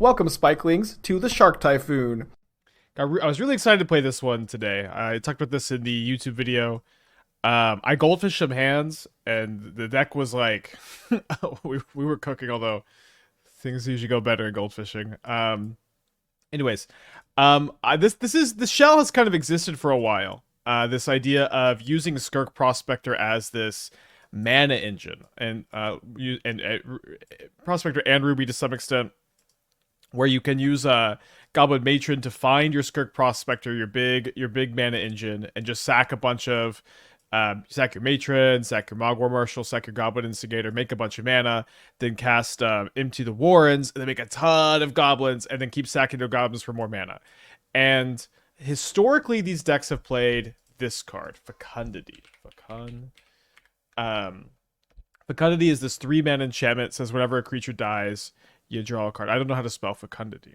Welcome, Spikelings, to the Shark Typhoon. I was really excited to play this one today. I talked about this in the YouTube video. I goldfished some hands, and the deck was like, we were cooking, although things usually go better in goldfishing. Anyways, this shell has kind of existed for a while. This idea of using Skirk Prospector as this mana engine, and Prospector and Ruby to some extent, where you can use Goblin Matron to find your Skirk Prospector, your big mana engine, and just sack a bunch of sack your Matron, sack your Mogg War Marshal, sack your Goblin Instigator, make a bunch of mana, then cast Empty the Warrens, and then make a ton of goblins, and then keep sacking their goblins for more mana. And historically, these decks have played this card, Fecundity. Fecundity is this 3-mana enchantment. Says whenever a creature dies, you draw a card. I don't know how to spell Fecundity.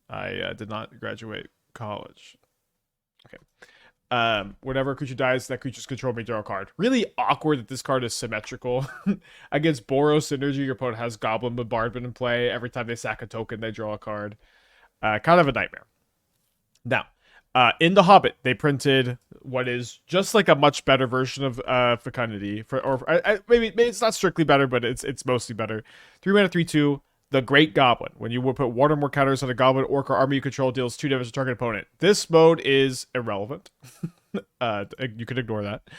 I did not graduate college. Okay. Whenever a creature dies, that creature's control may draw a card. Really awkward that this card is symmetrical. Against Boros Synergy, your opponent has Goblin Bombardment in play. Every time they sack a token, they draw a card. Kind of a nightmare. Now, in The Hobbit, they printed what is just like a much better version of Fecundity. Maybe it's not strictly better, but it's mostly better. 3-mana, 3/2. The Great Goblin. When you will put one or more counters on a goblin, orc, or army you control, deals 2 damage to target opponent. This mode is irrelevant. You can ignore that.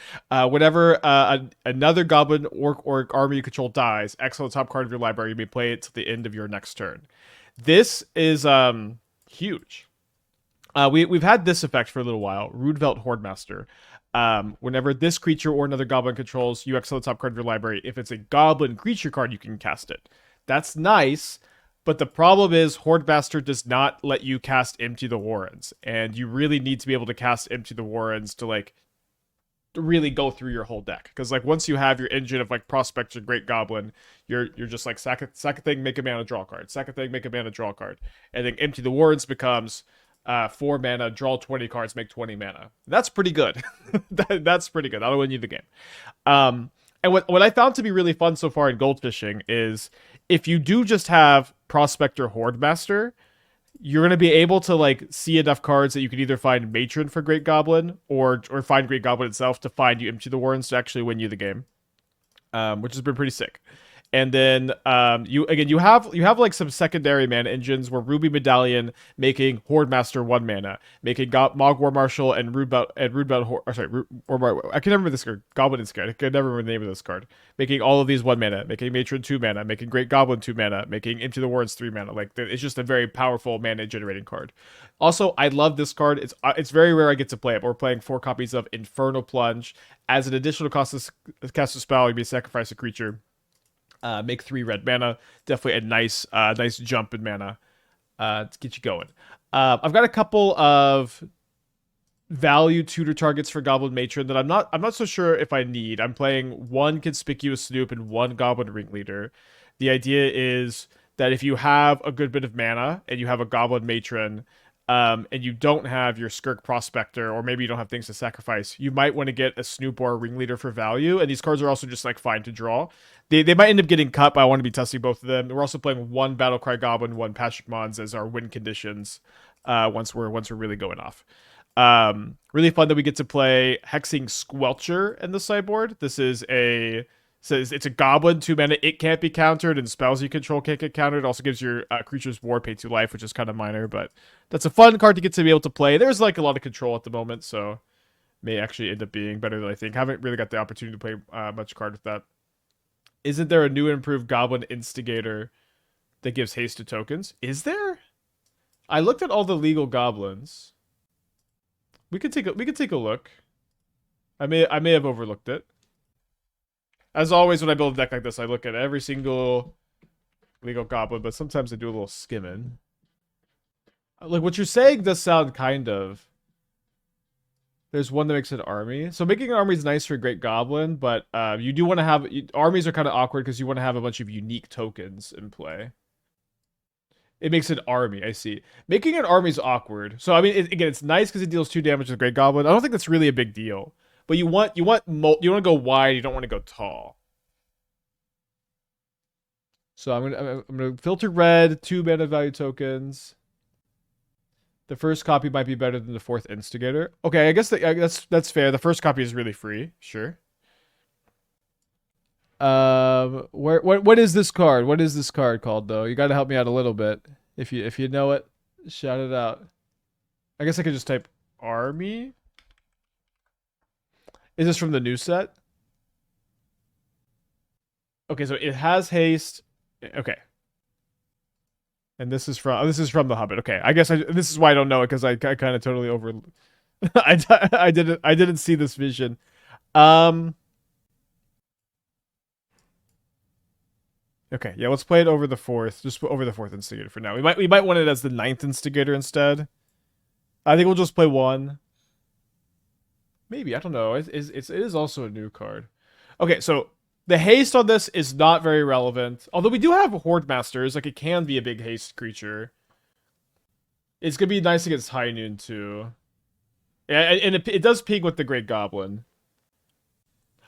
Whenever another goblin, orc, or army you control dies, X on the top card of your library. You may play it till the end of your next turn. This is huge. We've had this effect for a little while. Rundvelt Hordemaster. Whenever this creature or another goblin controls, you X on the top card of your library. If it's a goblin creature card, you can cast it. That's nice, but the problem is Hordemaster does not let you cast Empty the Warrens, and you really need to be able to cast Empty the Warrens to really go through your whole deck. Because once you have your engine of Prospector, Great Goblin, you're just sack a thing, make a mana, draw a card. Sack a thing, make a mana, draw a card. And then Empty the Warrens becomes 4 mana, draw 20 cards, make 20 mana. That's pretty good. That's pretty good. That'll win you the game. And what I found to be really fun so far in goldfishing is if you do just have Prospector Hordemaster, you're going to be able to see enough cards that you can either find Matron for Great Goblin or find Great Goblin itself to find you Empty the Warrens to actually win you the game, which has been pretty sick. And then you have some secondary mana engines where Ruby Medallion making Hordemaster 1 mana, making Mogg War Marshal and Rundvelt I can never remember this card. Goblin Instigator. I can never remember the name of this card. Making all of these 1 mana, making Matron 2 mana, making Great Goblin 2 mana, making Empty the Warrens 3 mana. It's just a very powerful mana generating card. Also, I love this card. It's very rare I get to play it. But we're playing 4 copies of Infernal Plunge. As an additional cost to cast a spell, you may sacrifice a creature. Make 3 red mana. Definitely a nice jump in mana to get you going. I've got a couple of value tutor targets for Goblin Matron that I'm not so sure if I need. I'm playing 1 Conspicuous Snoop and 1 Goblin Ringleader. The idea is that if you have a good bit of mana and you have a Goblin Matron, and you don't have your Skirk Prospector, or maybe you don't have things to sacrifice, you might want to get a Snoop or a Ringleader for value, and these cards are also just fine to draw. They might end up getting cut, but I want to be testing both of them. We're also playing 1 Battle Cry Goblin, 1 Pashalik Mons as our win conditions once we're really going off. Really fun that we get to play Hexing Squelcher in the sideboard. This is it's a goblin, 2 mana, it can't be countered, and spells you control can't get countered. It also gives your creatures ward, pay 2 life, which is kind of minor, but that's a fun card to get to be able to play. There's a lot of control at the moment, so may actually end up being better than I think. Haven't really got the opportunity to play much card with that. Isn't there a new and improved Goblin Instigator that gives haste to tokens? Is there? I looked at all the legal goblins. We could take a look. I may have overlooked it. As always, when I build a deck like this, I look at every single legal goblin, but sometimes I do a little skimming. What you're saying does sound kind of... There's one that makes an army. So making an army is nice for Great Goblin, but you do want to have... Armies are kind of awkward because you want to have a bunch of unique tokens in play. It makes an army, I see. Making an army is awkward. So, I mean, again, it's nice because it deals 2 damage to Great Goblin. I don't think that's really a big deal. But you want to go wide, you don't want to go tall. So I'm gonna filter red, 2 mana value tokens. The first copy might be better than the fourth Instigator. Okay, I guess that's fair. The first copy is really free. Sure. What is this card? What is this card called though? You got to help me out a little bit. If you know it, shout it out. I guess I could just type army. Is this from the new set? Okay, so it has haste. Okay. And this is from the Hobbit. Okay, I guess this is why I don't know it, because I kind of totally over. I didn't see this vision. Okay, yeah, let's play it over the fourth, just over the fourth Instigator for now. We might want it as the ninth Instigator instead. I think we'll just play one. Maybe, I don't know. It is also a new card. Okay, so the haste on this is not very relevant. Although we do have Hordemasters, like it can be a big haste creature. It's gonna be nice against High Noon too. And it does ping with the Great Goblin.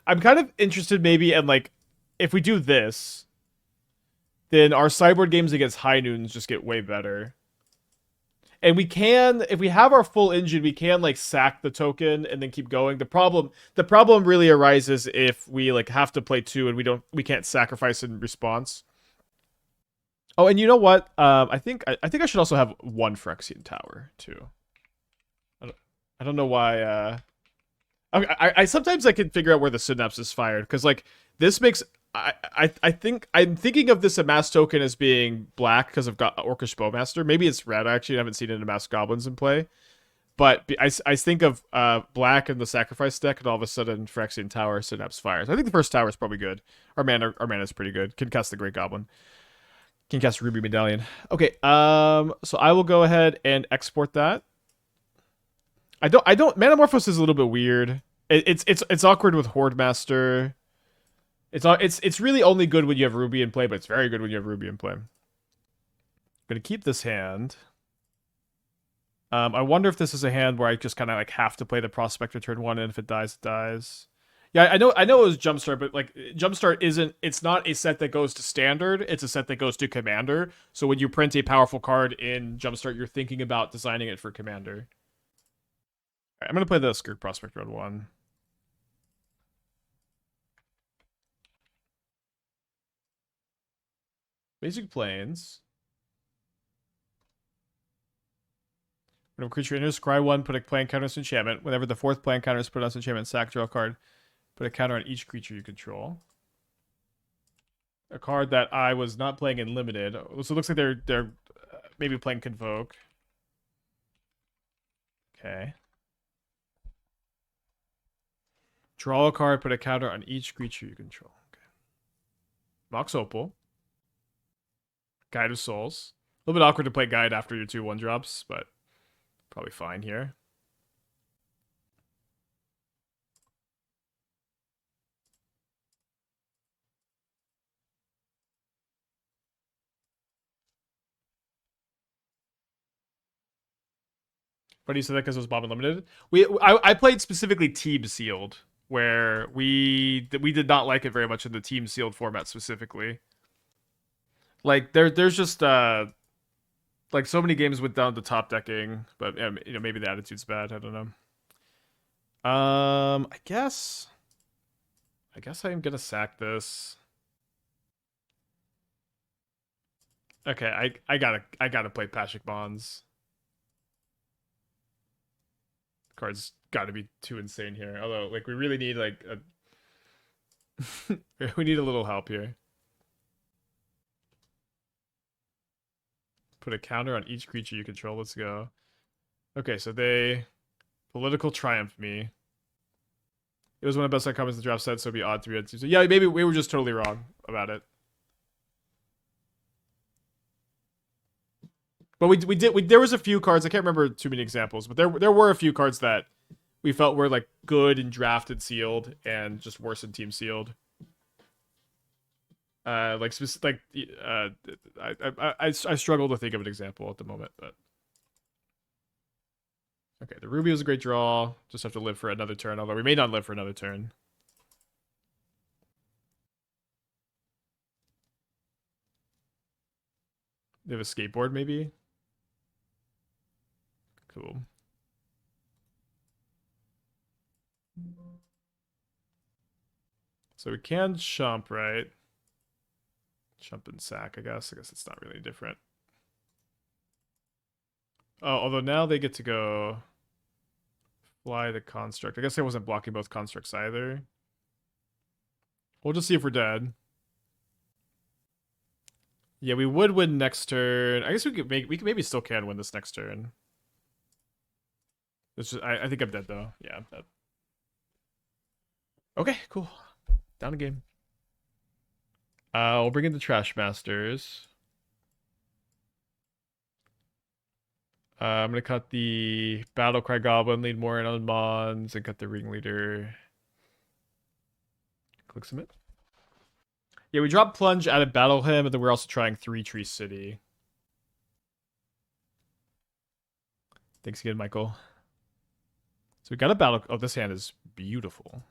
I'm kind of interested maybe in like, if we do this, then our sideboard games against High Noons just get way better. And we can, if we have our full engine, we can like sack the token and then keep going. The problem really arises if we like have to play 2 and we can't sacrifice in response. Oh, and you know what? I think I should also have 1 Phyrexian Tower too. I don't know why. I sometimes I can figure out where the synapse is fired, because like this makes. I think I'm thinking of this amass token as being black because I've got Orcish Bowmaster. Maybe it's red. I actually haven't seen it in amass goblins in play, but I think of black in the sacrifice deck, and all of a sudden Phyrexian Tower synapse fires. I think the first tower is probably good. Our mana is pretty good. Can cast the Great Goblin. Can cast Ruby Medallion. Okay. So I will go ahead and export that. I don't. Manamorphose is a little bit weird. It's awkward with Hordemaster. It's really only good when you have Ruby in play, but it's very good when you have Ruby in play. I'm gonna keep this hand. I wonder if this is a hand where I just kind of like have to play the Prospector turn 1, and if it dies, it dies. Yeah, I know it was Jumpstart, but like Jumpstart it's not a set that goes to Standard, it's a set that goes to Commander. So when you print a powerful card in Jumpstart, you're thinking about designing it for Commander. All right, I'm gonna play the Skirk Prospector on 1. Basic Plains. Whenever a creature enters, scry 1, put a plan counter on its enchantment. Whenever the 4th plan counter is put on its enchantment, sack, draw a card. Put a counter on each creature you control. A card that I was not playing in Limited. So it looks like they're maybe playing Convoke. Okay. Draw a card, put a counter on each creature you control. Okay. Mox Opal. Guide of Souls. A little bit awkward to play Guide after your 2 1-drops, but probably fine here. But he said that because it was Bob Unlimited. I played specifically Team Sealed, where we did not like it very much in the Team Sealed format specifically. Like there's just like so many games went down to top decking, but you know, maybe the attitude's bad. I don't know. I guess I'm gonna sack this. Okay, I gotta play Pashalik Mons. Card's gotta be too insane here. Although like we really need like a we need a little help here. Put a counter on each creature you control. Let's go. Okay, so they political triumph me. It was one of the best comments in the draft set, so it'd be odd to be. So yeah, maybe we were just totally wrong about it. But there was a few cards. I can't remember too many examples, but there were a few cards that we felt were like good in drafted sealed and just worse in team sealed. I struggle to think of an example at the moment, but okay. The Ruby was a great draw. Just have to live for another turn, although we may not live for another turn. They have a skateboard, maybe? Cool. So we can chump, right? Chump and sack, I guess. I guess it's not really different. Oh, although now they get to go fly the construct. I guess I wasn't blocking both constructs either. We'll just see if we're dead. Yeah, we would win next turn. I guess we could maybe still can win this next turn. It's just, I think I'm dead though. Yeah, I'm dead. Okay, cool. Down a game. We'll bring in the Trashmasters. I'm gonna cut the Battle Cry Goblin, lead more in on Mons, and cut the Ringleader. Click submit. Yeah, we dropped Plunge, added Battle Hymn, and then we're also trying 3 Tree City. Thanks again, Michael. So we got a battle. Oh, this hand is beautiful.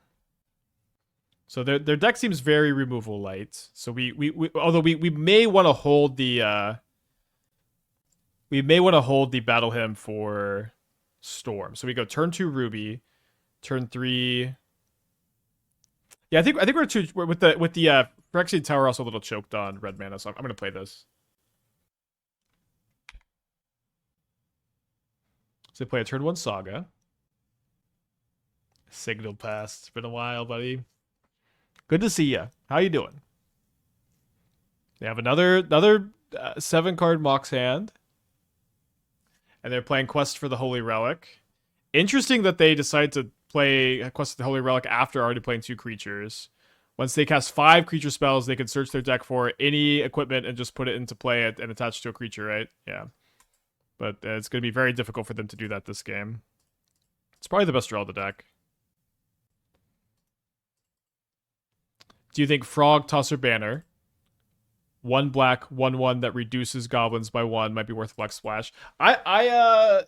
So their deck seems very removal light. So we may want to hold the Battle Hymn for Storm. So we go turn 2 Ruby, turn 3. Yeah, I think we're with the Phyrexian Tower also a little choked on red mana, so I'm gonna play this. So they play a turn 1 Saga. Signal Pass. It's been a while, buddy. Good to see ya. How you doing? They have another 7-card Mox hand. And they're playing Quest for the Holy Relic. Interesting that they decide to play Quest for the Holy Relic after already playing 2 creatures. Once they cast 5 creature spells, they can search their deck for any equipment and just put it into play and attach to a creature, right? Yeah. But it's going to be very difficult for them to do that this game. It's probably the best draw of the deck. Do you think Frog, Tosser, Banner, 1 black, 1/1 that reduces goblins by 1 might be worth Black Splash? That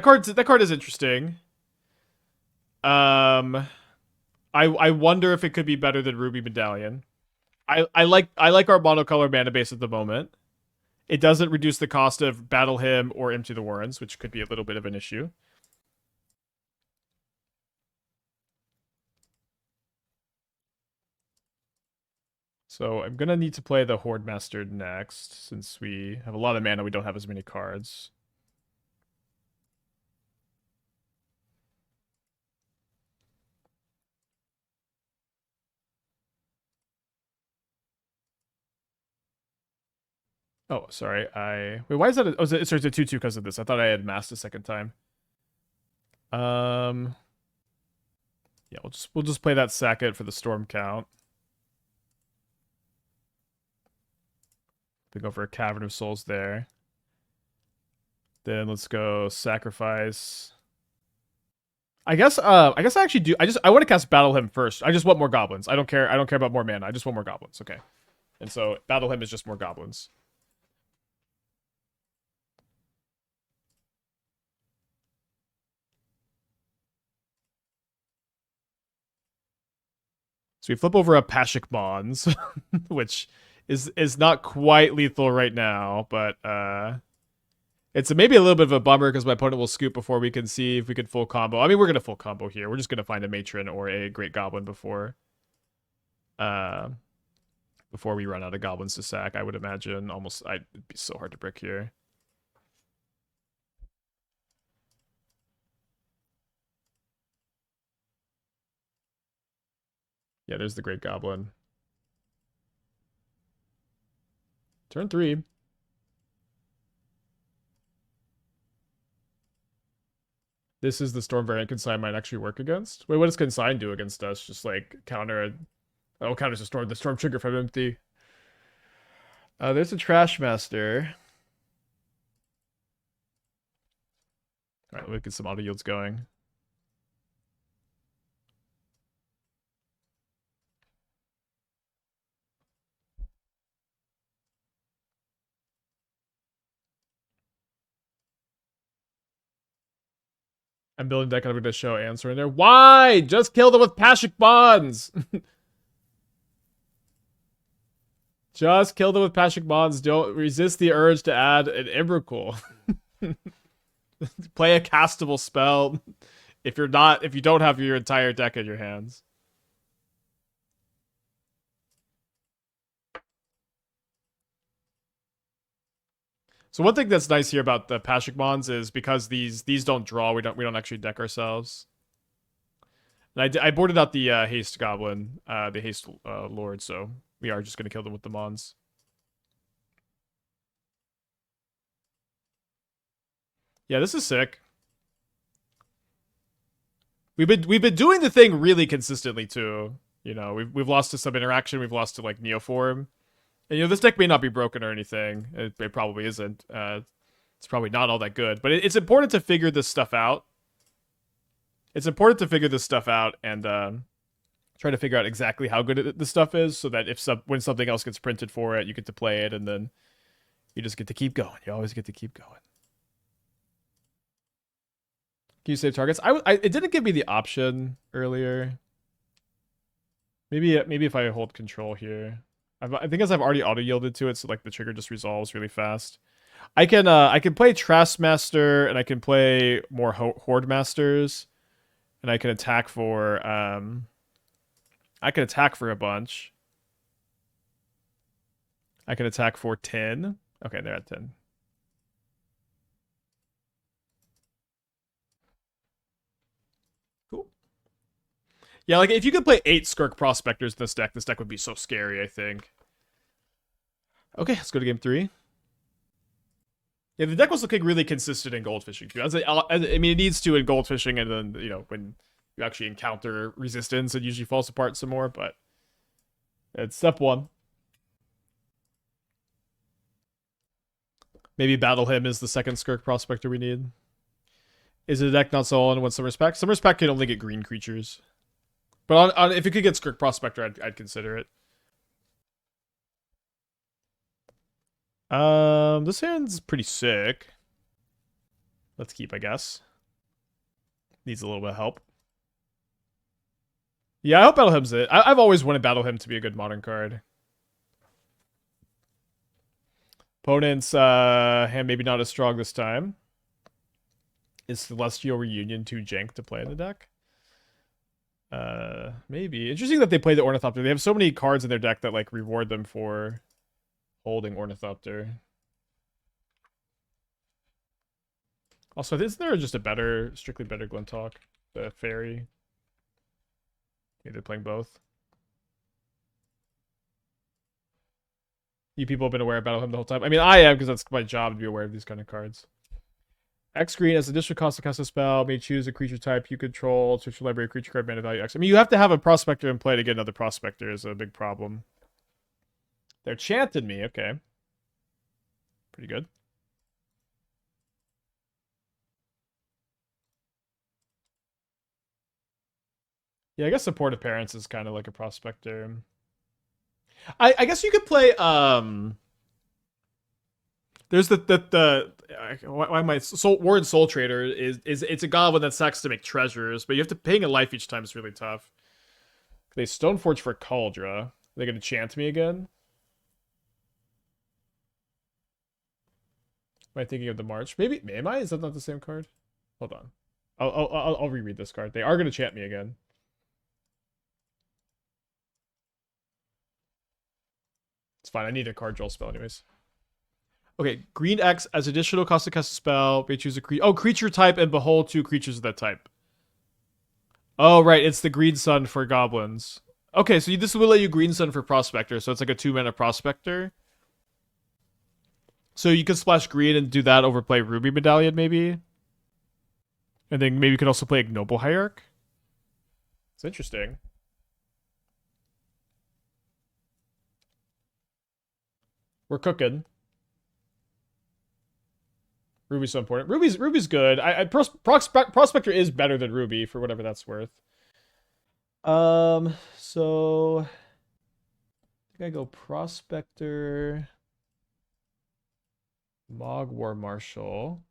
card is interesting. I wonder if it could be better than Ruby Medallion. I like our monocolor mana base at the moment. It doesn't reduce the cost of Battle Hymn or Empty the Warrens, which could be a little bit of an issue. So I'm going to need to play the Hordemaster next, since we have a lot of mana, we don't have as many cards. Oh, sorry. Wait, why is that? It's a 2/2 because of this. I thought I had masked a second time. Yeah, we'll just play that sacket for the storm count. We go for a Cavern of Souls there. Then let's go sacrifice. I guess I actually do. I want to cast Battle Hymn first. I just want more goblins. I don't care about more mana. I just want more goblins. Okay. And so Battle Hymn is just more goblins. So we flip over a Pashalik Mons, which is not quite lethal right now, but it's maybe a little bit of a bummer because my opponent will scoop before we can see if we can full combo. I mean, we're gonna full combo here. We're just gonna find a Matron or a Great Goblin before we run out of goblins to sack. I would imagine it'd be so hard to brick here. Yeah, there's the Great Goblin. Turn 3. This is the Storm variant Consign might actually work against. Wait, what does Consign do against us? Just like counters the Storm trigger from empty. There's a Trashmaster. Alright, let me get some auto yields going. I'm building deck and I'm going to show answer in there. Why? Just kill them with Pashalik Mons! Just kill them with Pashalik Mons. Don't resist the urge to add an Emrakul. Play a castable spell if you don't have your entire deck in your hands. So one thing that's nice here about the Pashalik Mons is because these don't draw, we don't actually deck ourselves. And I boarded out the haste goblin, the haste lord, so we are just gonna kill them with the Mons. Yeah, this is sick. We've been doing the thing really consistently too. You know, we've lost to some interaction, we've lost to like Neoform. And, you know, this deck may not be broken or anything. It probably isn't. It's probably not all that good. But it's important to figure this stuff out. It's important to figure this stuff out and try to figure out exactly how good this stuff is, so that when something else gets printed for it, you get to play it, and then you just get to keep going. You always get to keep going. Can you save targets? It didn't give me the option earlier. Maybe if I hold control here. I think as I've already auto yielded to it, so like the trigger just resolves really fast. I can play Trashmaster, and I can play more Hordemasters, and I can attack for a bunch. I can attack for 10. Okay, they're at 10. Cool. Yeah, like if you could play 8 Skirk Prospectors in this deck would be so scary, I think. Okay, let's go to game 3. Yeah, the deck was looking really consistent in goldfishing too. I mean, it needs to in goldfishing, and then, you know, when you actually encounter resistance, it usually falls apart some more, but it's step 1. Maybe Battle Him is the second Skirk Prospector we need. Is it a deck not so on with some respect? Some respect can only get green creatures. But if it could get Skirk Prospector, I'd consider it. This hand's pretty sick. Let's keep, I guess. Needs a little bit of help. Yeah, I hope Battle Hymn's it. I've always wanted Battle Hymn to be a good modern card. Opponent's hand maybe not as strong this time. Is Celestial Reunion too jank to play in the deck? Maybe. Interesting that they play the Ornithopter. They have so many cards in their deck that like reward them for holding Ornithopter. Also, isn't there just a strictly better Glintalk? The Fairy? Maybe they're playing both. You people have been aware of Battle Hymn the whole time. I mean, I am, because that's my job to be aware of these kind of cards. X green as additional cost to cast a spell. May choose a creature type you control. Search your library creature card mana value X. I mean, you have to have a Prospector in play to get another Prospector is a big problem. They're chanting me. Okay. Pretty good. Yeah, I guess Supportive Parents is kind of like a Prospector. I guess you could play there's why am I Warren Soul Trader is it's a goblin that sucks to make treasures, but you have to paying a life each time is really tough. They Stoneforge for Cauldra. They're gonna chant me again. Am I thinking of the March? Maybe am I? Is that not the same card? Hold on. I'll reread this card. They are gonna chant me again. It's fine. I need a card draw spell anyways. Okay, green X as additional cost to cast a spell. May choose a creature type and behold 2 creatures of that type. Oh, right. It's the Green Sun for goblins. Okay, so this will let you Green Sun for Prospector, so it's like a 2-mana Prospector. So you could splash green and do that over play Ruby Medallion, maybe? And then maybe you could also play Ignoble Hierarch? It's interesting. We're cooking. Ruby's so important. Ruby's good. Prospector is better than Ruby for whatever that's worth. So I think I go Prospector, Mogg War Marshal.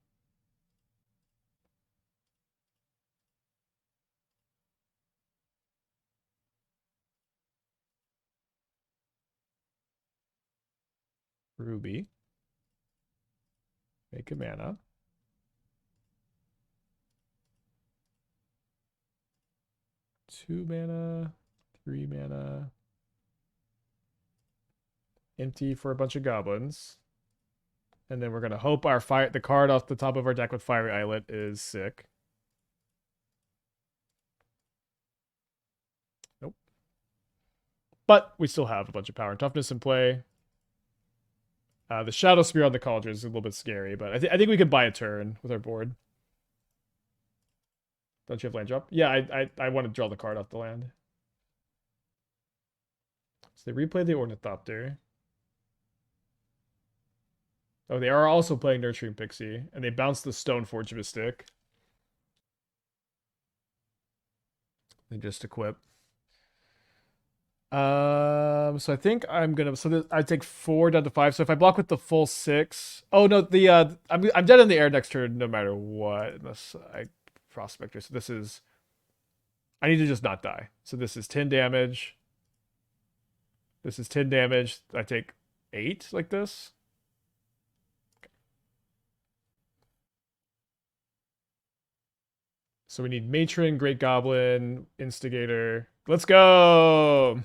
Ruby. Make a mana. Two mana. 3 mana. Empty for a bunch of goblins. And then we're gonna hope the card off the top of our deck with Fiery Islet is sick. Nope. But we still have a bunch of power and toughness in play. The Shadow Spear on the Cauldron is a little bit scary, but I think we could buy a turn with our board. Don't you have land drop? Yeah, I want to draw the card off the land. So they replay the Ornithopter. Oh, they are also playing Nurturing Pixie, and they bounce the Stoneforge Mystic. They just equip. So I think I'm gonna. I take 4 down to 5. So if I block with the full 6, oh no, I'm dead in the air next turn no matter what, unless I Prospector. So this is. I need to just not die. So this is 10 damage. This is 10 damage. I take 8 like this. So we need Matron, Great Goblin, Instigator. Let's go!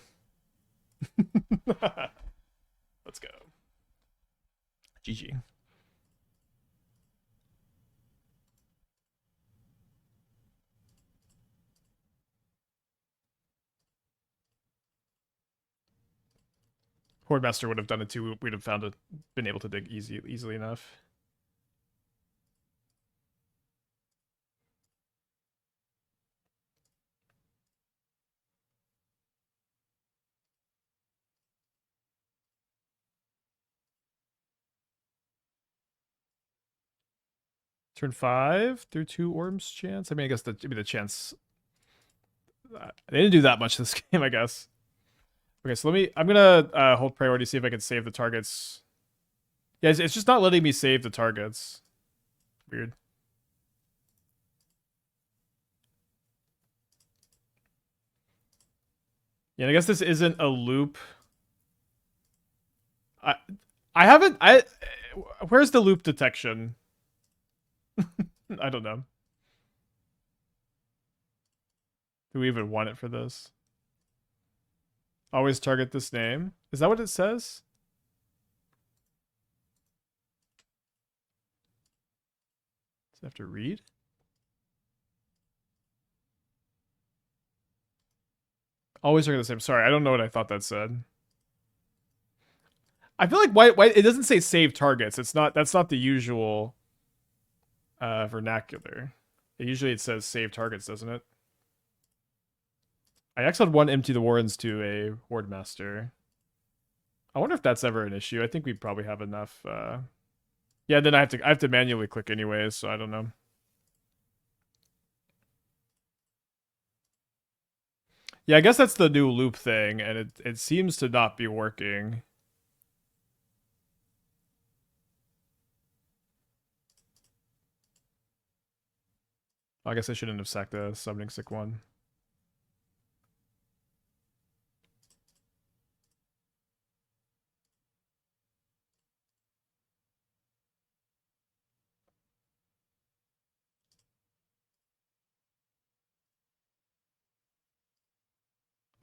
Let's go. GG. Hordemaster would have done it too. We'd have been able to dig easily enough. Turn 5 through 2 Orbs chance. I mean, I guess the chance. They didn't do that much this game, I guess. Okay, so I'm gonna hold priority, see if I can save the targets. Yeah, it's just not letting me save the targets. Weird. Yeah, I guess this isn't a loop. I haven't. Where's the loop detection? I don't know. Do we even want it for this? Always target this name. Is that what it says? Does it have to read? Always target the same. Sorry, I don't know what I thought that said. I feel like why it doesn't say save targets. That's not the usual vernacular. Usually it says save targets, doesn't it? I exiled 1 Empty the Warrens to a Hordemaster. I wonder if that's ever an issue. I think we probably have enough. Yeah, then I have to manually click anyways, so I don't know. Yeah, I guess that's the new loop thing, and it seems to not be working. I guess I shouldn't have sacked the Summoning Sick one.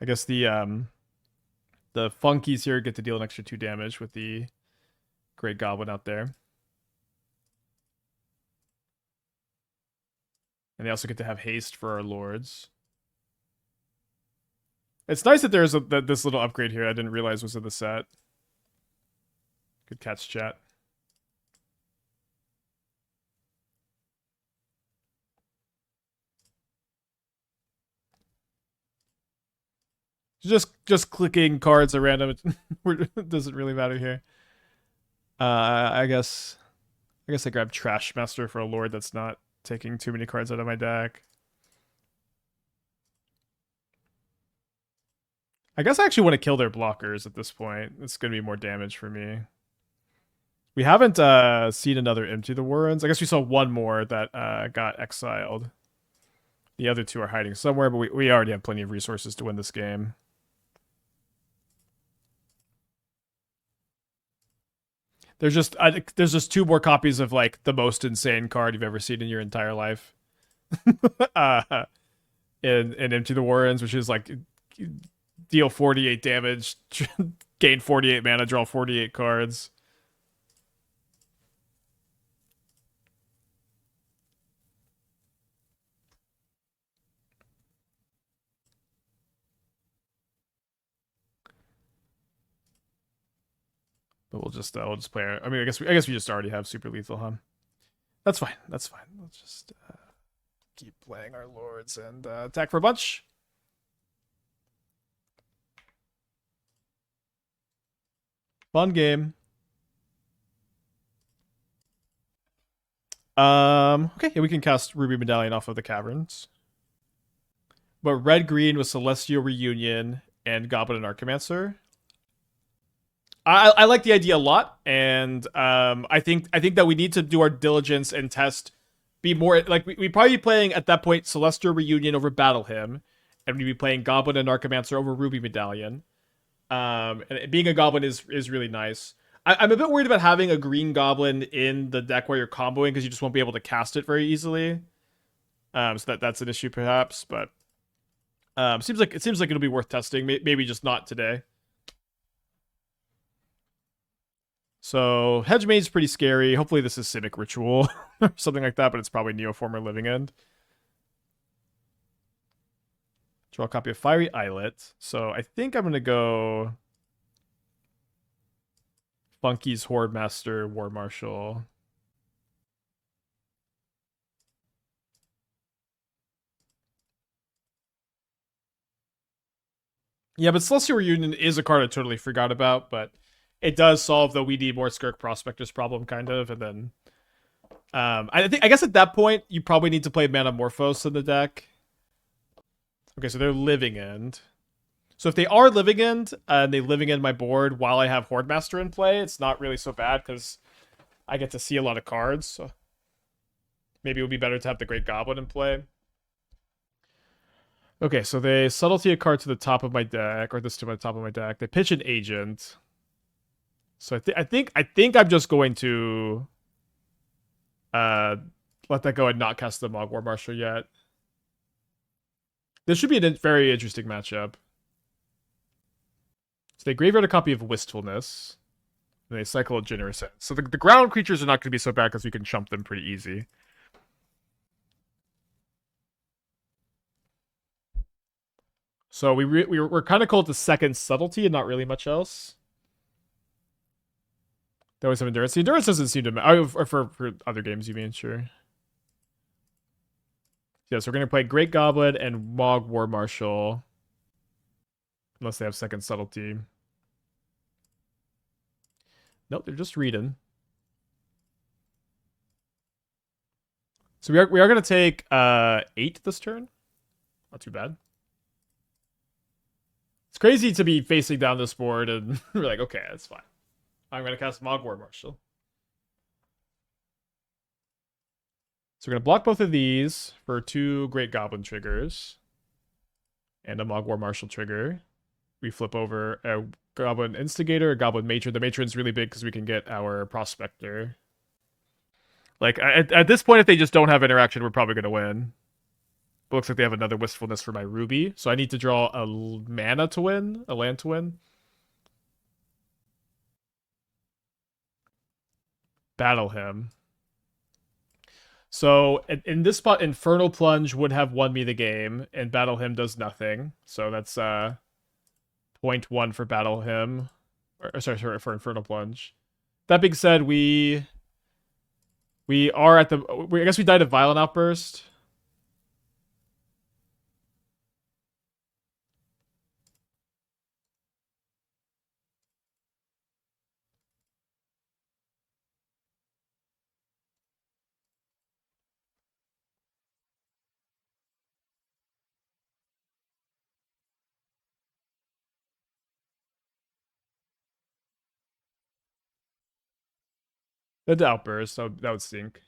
I guess the Flunkies here get to deal an extra 2 damage with the Great Goblin out there. And they also get to have haste for our lords. It's nice that there's this little upgrade here I didn't realize was in the set. Good catch, chat. Just clicking cards at random. It doesn't really matter here. I guess I grab Trashmaster for a lord that's not taking too many cards out of my deck. I guess I actually want to kill their blockers at this point. It's going to be more damage for me. We haven't seen another Empty the Warrens. I guess we saw one more that got exiled. The other 2 are hiding somewhere, but we already have plenty of resources to win this game. There's just two more copies of like the most insane card you've ever seen in your entire life. uh, in Empty the Warrens, which is like deal 48 damage, gain 48 mana, draw 48 cards. But we'll just play. I mean, I guess we just already have super lethal, huh? That's fine. That's fine. Let's just keep playing our lords and attack for a bunch. Fun game. Okay, yeah, we can cast Ruby Medallion off of the Caverns. But red green with Celestial Reunion and Goblin and Archimancer. I like the idea a lot, and I think that we need to do our diligence and test. Be more like we probably be playing at that point Celestial Reunion over Battle Hymn, and we'd be playing Goblin and Archimancer over Ruby Medallion. And being a goblin is really nice. I'm a bit worried about having a green goblin in the deck while you're comboing because you just won't be able to cast it very easily. So that's an issue perhaps, but seems like it'll be worth testing. Maybe just not today. So Hedge Maid's pretty scary. Hopefully this is Civic Ritual or something like that, but it's probably Neoformer Living End. Draw a copy of Fiery Islet. So I think I'm gonna go Flunkies, Hordemaster, War Marshal. Yeah, but Celestial Reunion is a card I totally forgot about, but it does solve the we need more Skirk Prospectors problem, kind of, and then I guess at that point you probably need to play Manamorphose in the deck. Okay, so they're Living End. So if they are Living End and they Living End my board while I have Hordemaster in play, it's not really so bad because I get to see a lot of cards. So maybe it would be better to have the Great Goblin in play. Okay, so they Subtlety a card to the top of my deck, or this to the top of my deck. They pitch an Agent. So I think I'm just going to let that go and not cast the Mogg War Marshal yet. This should be a very interesting matchup. So they graveyard a copy of Wistfulness. And they cycle a Generous End. So the ground creatures are not going to be so bad because we can chump them pretty easy. So we're kind of called the second Subtlety and not really much else. They always have Endurance. The Endurance doesn't seem to matter. Or for other games, you mean, sure. Yeah, so we're going to play Great Goblin and Mogg War Marshal. Unless they have second Subtlety. Nope, they're just reading. So we are going to take 8 this turn. Not too bad. It's crazy to be facing down this board and we're like, okay, that's fine. I'm going to cast Mogg War Marshal. So we're going to block both of these for 2 Great Goblin triggers. And a Mogg War Marshal trigger. We flip over a Goblin Instigator, a Goblin Matron. The Matron's really big because we can get our Prospector. Like, at this point, if they just don't have interaction, we're probably going to win. But looks like they have another Wistfulness for my Ruby. So I need to draw a mana to win, a land to win. Battle Hymn. So in this spot, Infernal Plunge would have won me the game, and Battle Hymn does nothing. So that's 0.1 for Battle Hymn. Or sorry, for Infernal Plunge. That being said, we are at the... I guess we died of Violent Outburst. The Outburst, so that would stink.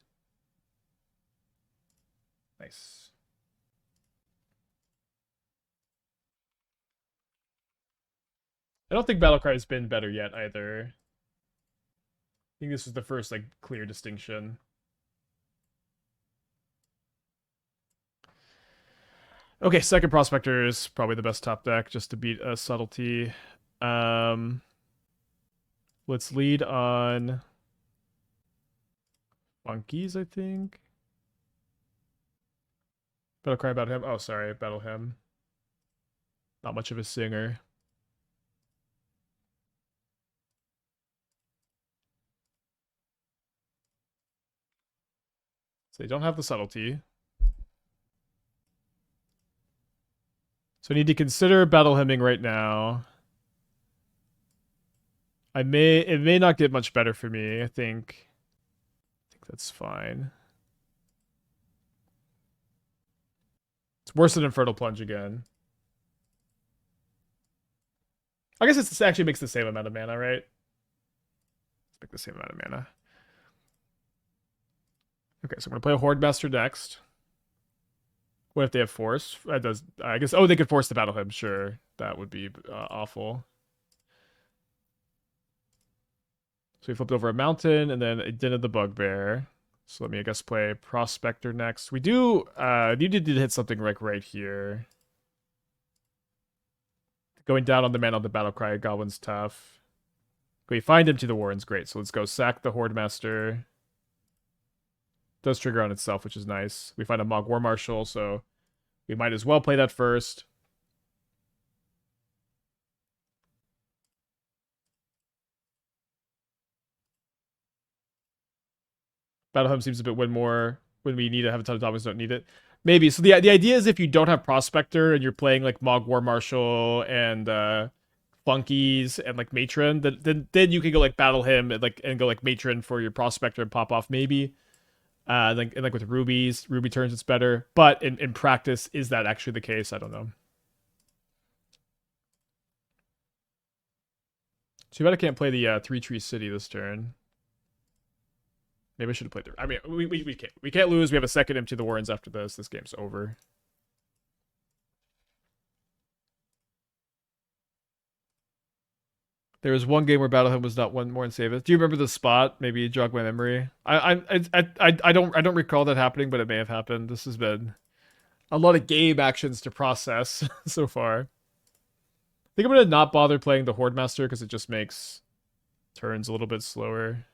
Nice. I don't think Battle Cry has been better yet either. think this was the first like clear distinction. Okay, second Prospector is probably the best top deck just to beat a Subtlety. Let's lead on Flunkies, I think. Battle Cry about him. Oh, sorry, Battle him. Not much of a singer. So they don't have the Subtlety. So I need to consider Battle Hemming right now. It may not get much better for me, I think that's fine. It's worse than Infernal Plunge again. I guess it actually makes the same amount of mana, right? Let's make the same amount of mana. Okay, so I'm gonna play a Hordemaster next. What if they have Force? That does, I guess. Oh, they could force the Battle Hymn. Sure, that would be awful. So we flipped over a Mountain and then a Den of the Bugbear. So let me, I guess, play Prospector next. We do need to hit something like right here. Going down on the man on the Battle Cry Goblin's tough. We find Empty the Warren's great. So let's go sack the Hordemaster. Does trigger on itself, which is nice. We find a Mogg War Marshal, so we might as well play that first. Battle Hymn seems a bit win more when we need to have a ton of dominance, don't need it. Maybe. So the idea is if you don't have Prospector and you're playing like Mogg War Marshal and Flunkies and like Matron, then you can go like Battle Hymn and go like Matron for your Prospector and pop off maybe. Like with Ruby turns it's better. But in practice, is that actually the case? I don't know. Too bad I can't play the 3-tree city this turn. Maybe I should have played the. I mean, we can't lose. We have a second Empty the Warrens after this. This game's over. There was one game where Battle Hymn was not one more and save it. Do you remember the spot? Maybe jog my memory. I don't recall that happening, but it may have happened. This has been a lot of game actions to process so far. I think I'm gonna not bother playing the Hordemaster because it just makes turns a little bit slower.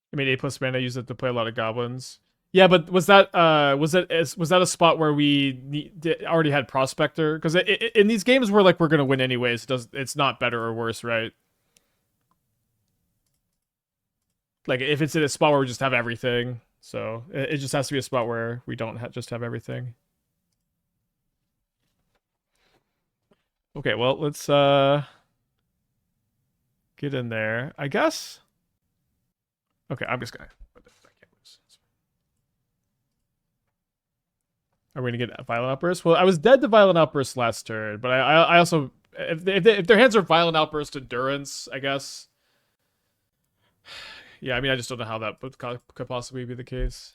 I mean, 8+ mana, use it to play a lot of goblins. Yeah, but was that a spot where we already had Prospector? Because in these games where like we're gonna win anyways, it's not better or worse, right? Like if it's in a spot where we just have everything, so it just has to be a spot where we don't just have everything. Okay, well let's get in there, I guess. Okay, I'm just gonna. I can't lose. Are we gonna get Violent Outburst? Well, I was dead to Violent Outburst last turn, but I also if their hands are Violent Outburst Endurance, I guess. Yeah, I mean, I just don't know how that could possibly be the case.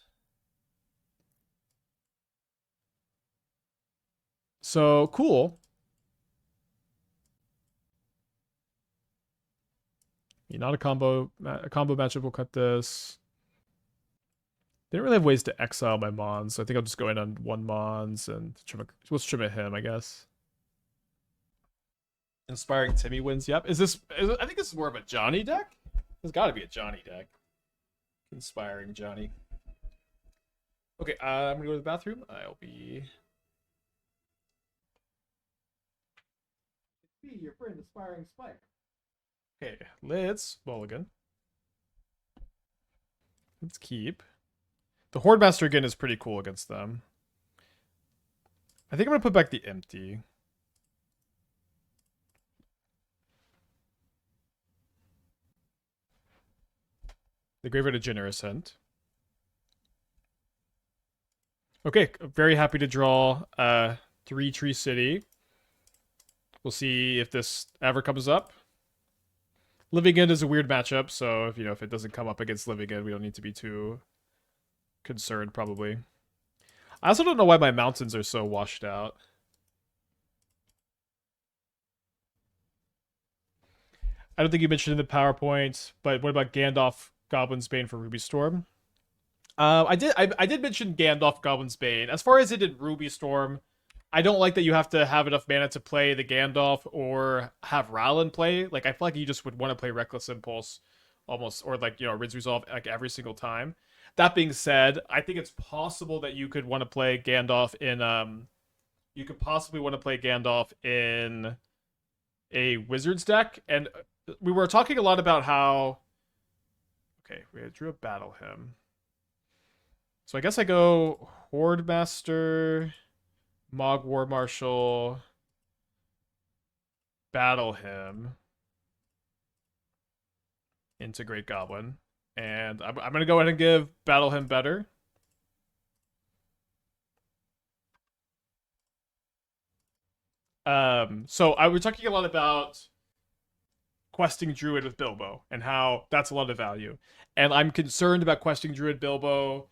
So cool. Not a combo matchup will cut this. They don't really have ways to exile my Mons, so I think I'll just go in on one Mons and let's trim at him, I guess. Inspiring Timmy wins. Yep. I think this is more of a Johnny deck. There's got to be a Johnny deck. Inspiring Johnny. Okay, I'm gonna go to the bathroom. I'll be your friend, Inspiring Spike. Okay, let's mulligan. Let's keep. The Hordemaster again is pretty cool against them. I think I'm gonna put back the empty. The Graveyard of Generous Hint. Okay, very happy to draw 3-tree city. We'll see if this ever comes up. Living End is a weird matchup, so if it doesn't come up against Living End, we don't need to be too concerned, probably. I also don't know why my mountains are so washed out. I don't think you mentioned in the PowerPoint, but what about Gandalf Goblin's Bane for Ruby Storm? I did mention Gandalf Goblin's Bane. As far as it did Ruby Storm, I don't like that you have to have enough mana to play the Gandalf or have Rowland play. Like, I feel like you just would want to play Reckless Impulse almost, or like, Ridge Resolve like every single time. That being said, I think it's possible that you could want to play Gandalf in you could possibly want to play Gandalf in a Wizards deck. And we were talking a lot about how okay, we drew a Battle Hymn. So I guess I go Hordemaster, Mogg War Marshal, Battle Hymn into Great Goblin. And I'm going to go ahead and give Battle Hymn better. So I was talking a lot about questing Druid with Bilbo and how that's a lot of value. And I'm concerned about questing Druid Bilbo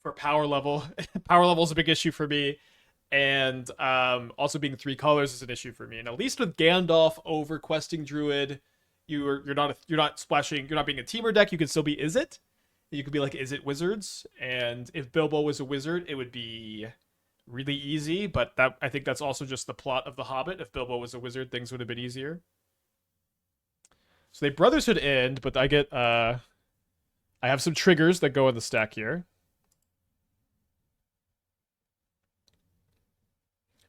for power level. Power level is a big issue for me. And also being 3 colors is an issue for me. And at least with Gandalf over questing Druid, you're not splashing, you're not being a teamer deck. You can still be Izzet. You could be like Izzet Wizards. And if Bilbo was a wizard, it would be really easy. But I think that's also just the plot of The Hobbit. If Bilbo was a wizard, things would have been easier. So they Brotherhood end, but I get I have some triggers that go in the stack here.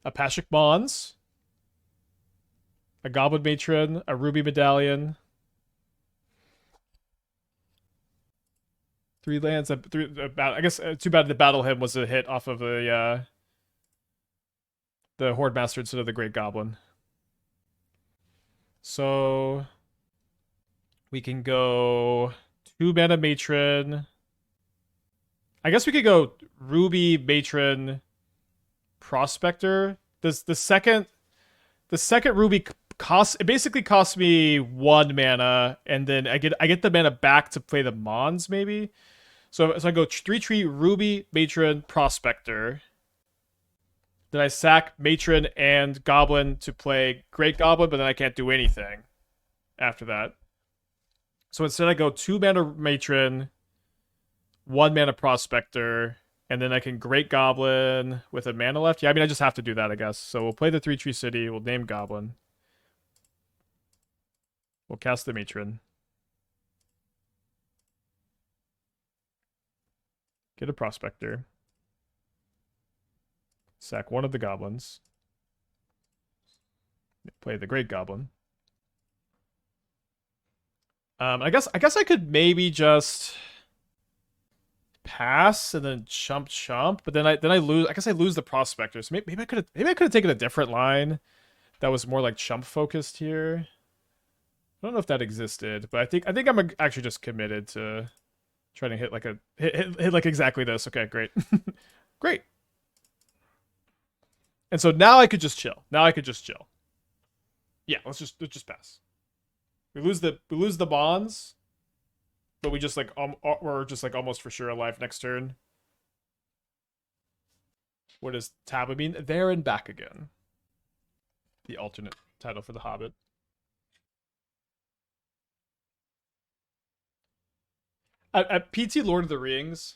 A Pashalik Mons, a Goblin Matron, a Ruby Medallion, 3 lands. I guess too bad the Battle Hymn was a hit off of the Hordemaster instead of the Great Goblin. So we can go 2 mana Matron. I guess we could go Ruby Matron Prospector. The second Ruby costs, it basically costs me 1 mana, and then I get the mana back to play the Mons maybe. So I go 3-tree Ruby Matron Prospector. Then I sack Matron and Goblin to play Great Goblin, but then I can't do anything after that. So instead I go 2 mana Matron, 1 mana Prospector, and then I can Great Goblin with a mana left. Yeah, I mean, I just have to do that, I guess. So we'll play the 3-tree city. We'll name Goblin. We'll cast the Matron. Get a Prospector. Sack 1 of the Goblins. Play the Great Goblin. I guess I could maybe just pass and then chump, but then I lose. I guess I lose the Prospector. So maybe I could have taken a different line that was more like chump focused here. I don't know if that existed, but I think I'm actually just committed to trying to hit like hit like exactly this. Okay, great, great. And so now I could just chill. Yeah, let's just pass. We lose the bonds, but we just we're just like almost for sure alive next turn. What does Tab mean? There and back again. The alternate title for The Hobbit. At PT Lord of the Rings,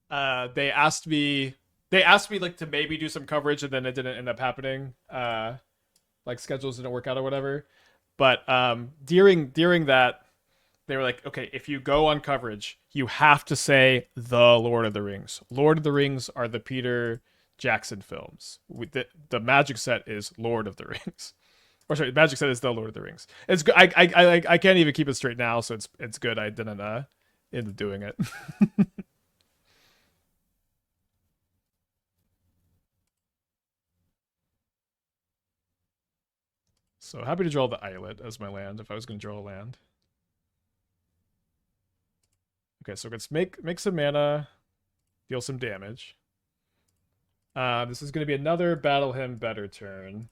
they asked me like to maybe do some coverage, and then it didn't end up happening. Like schedules didn't work out or whatever. But during that, they were like, okay, if you go on coverage, you have to say the Lord of the Rings. Lord of the Rings are the Peter Jackson films. The Magic set is Lord of the Rings. Or sorry, the Magic set is the Lord of the Rings. It's good. I can't even keep it straight now, so it's good. I didn't end up doing it. So happy to draw the Islet as my land if I was going to draw a land. Okay, so let's make some mana, deal some damage. This is going to be another Battle Him Better turn,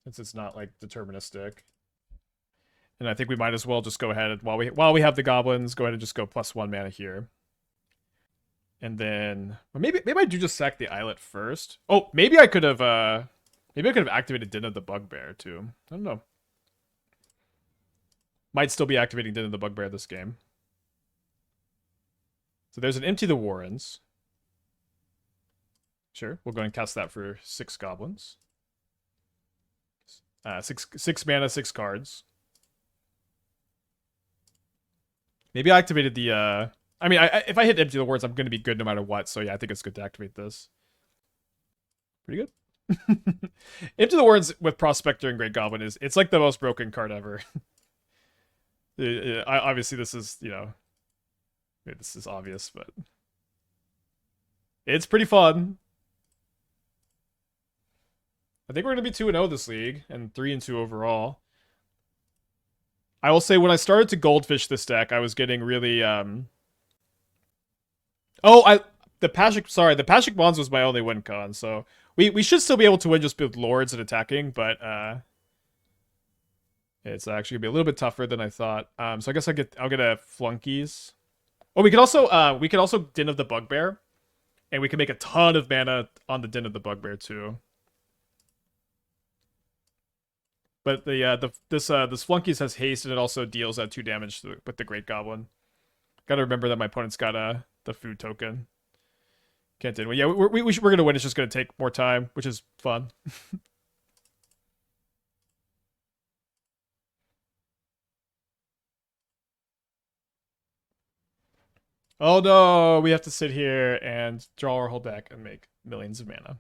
since it's not like deterministic. And I think we might as well just go ahead and while we have the goblins, go ahead and just go +1 mana here. And then maybe I do just sack the islet first. Oh, maybe I could have activated Den of the Bugbear too. I don't know. Might still be activating Den of the Bugbear this game. So there's an Empty the Warrens. Sure, we'll go and cast that for 6 goblins. 6 mana, 6 cards. Maybe I activated the I mean, if I hit Empty the Warrens, I'm going to be good no matter what. So yeah, I think it's good to activate this. Pretty good. Empty the Warrens with Prospector and Great Goblin it's like the most broken card ever. Obviously, this is, you know, this is obvious, but it's pretty fun. I think we're going to be 2-0 this league and 3-2 overall. I will say when I started to goldfish this deck, I was getting really the Pashalik Mons was my only win con, so we should still be able to win just with lords and attacking, but it's actually gonna be a little bit tougher than I thought. So I guess I'll get a Flunkies. Oh, we could also Den of the Bugbear, and we can make a ton of mana on the Den of the Bugbear too. But this Flunkies has haste, and it also deals 2 damage with the Great Goblin. Got to remember that my opponent's got the food token. Can't do it. Yeah, we're gonna win. It's just gonna take more time, which is fun. Oh no, we have to sit here and draw our whole deck and make millions of mana.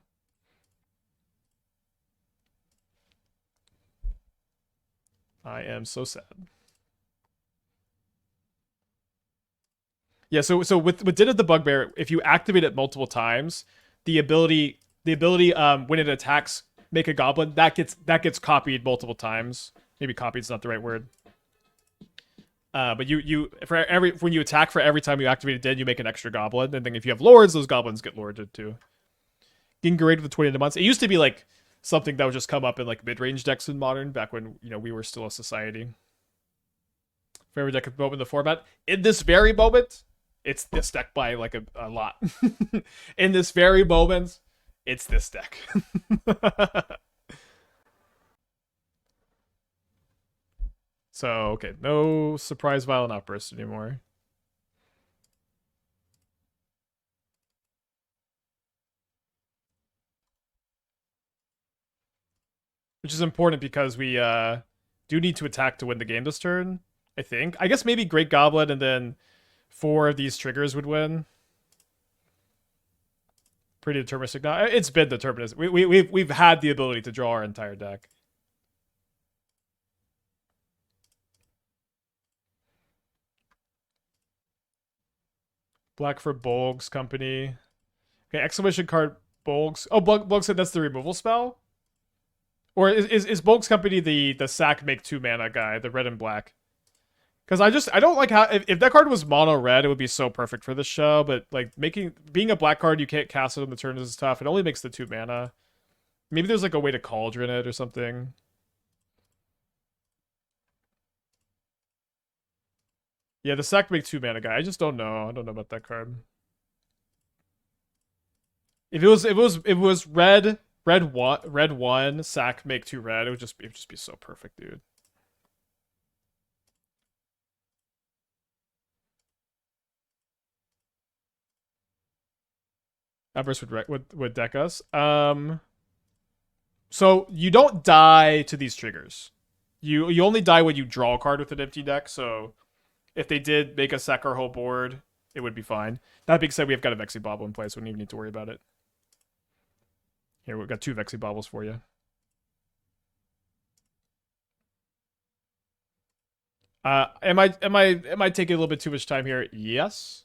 I am so sad. Yeah, so with Den of the Bugbear, if you activate it multiple times, the ability when it attacks make a goblin, that gets copied multiple times. Maybe copied is not the right word. But when you attack for every time you activate a Den, you make an extra goblin, and then if you have lords, those goblins get lorded too. Gingerade with the 20 months. It used to be like something that would just come up in like mid-range decks in Modern, back when, you know, we were still a society. For every deck at the moment in the format. In this very moment, it's this deck by like a lot. In this very moment, it's this deck. So, okay, no surprise violent outburst anymore. Which is important because we do need to attack to win the game this turn, I think. I guess maybe Great Goblin and then 4 of these triggers would win. Pretty deterministic. Now, it's been deterministic. We've had the ability to draw our entire deck. Black for Bolg's Company. Okay, exclamation card Bolg's. Oh, Bolg said that's the removal spell? Or is Bolg's Company the sack make 2 mana guy, the red and black? Because I don't like how if that card was mono red, it would be so perfect for this show. But like being a black card, you can't cast it on the turn is tough. It only makes the 2 mana. Maybe there's like a way to cauldron it or something. Yeah, the sack make 2 mana guy. I just don't know. I don't know about that card. If it was red 1 sack make 2 red, it would just be so perfect, dude. Everest would deck us. So you don't die to these triggers. You only die when you draw a card with an empty deck. So if they did make us sack our whole board, it would be fine. That being said, we have got a Vexing Bauble in place, so we don't even need to worry about it. Here, we've got 2 Vexing Baubles for you. Am I taking a little bit too much time here? Yes.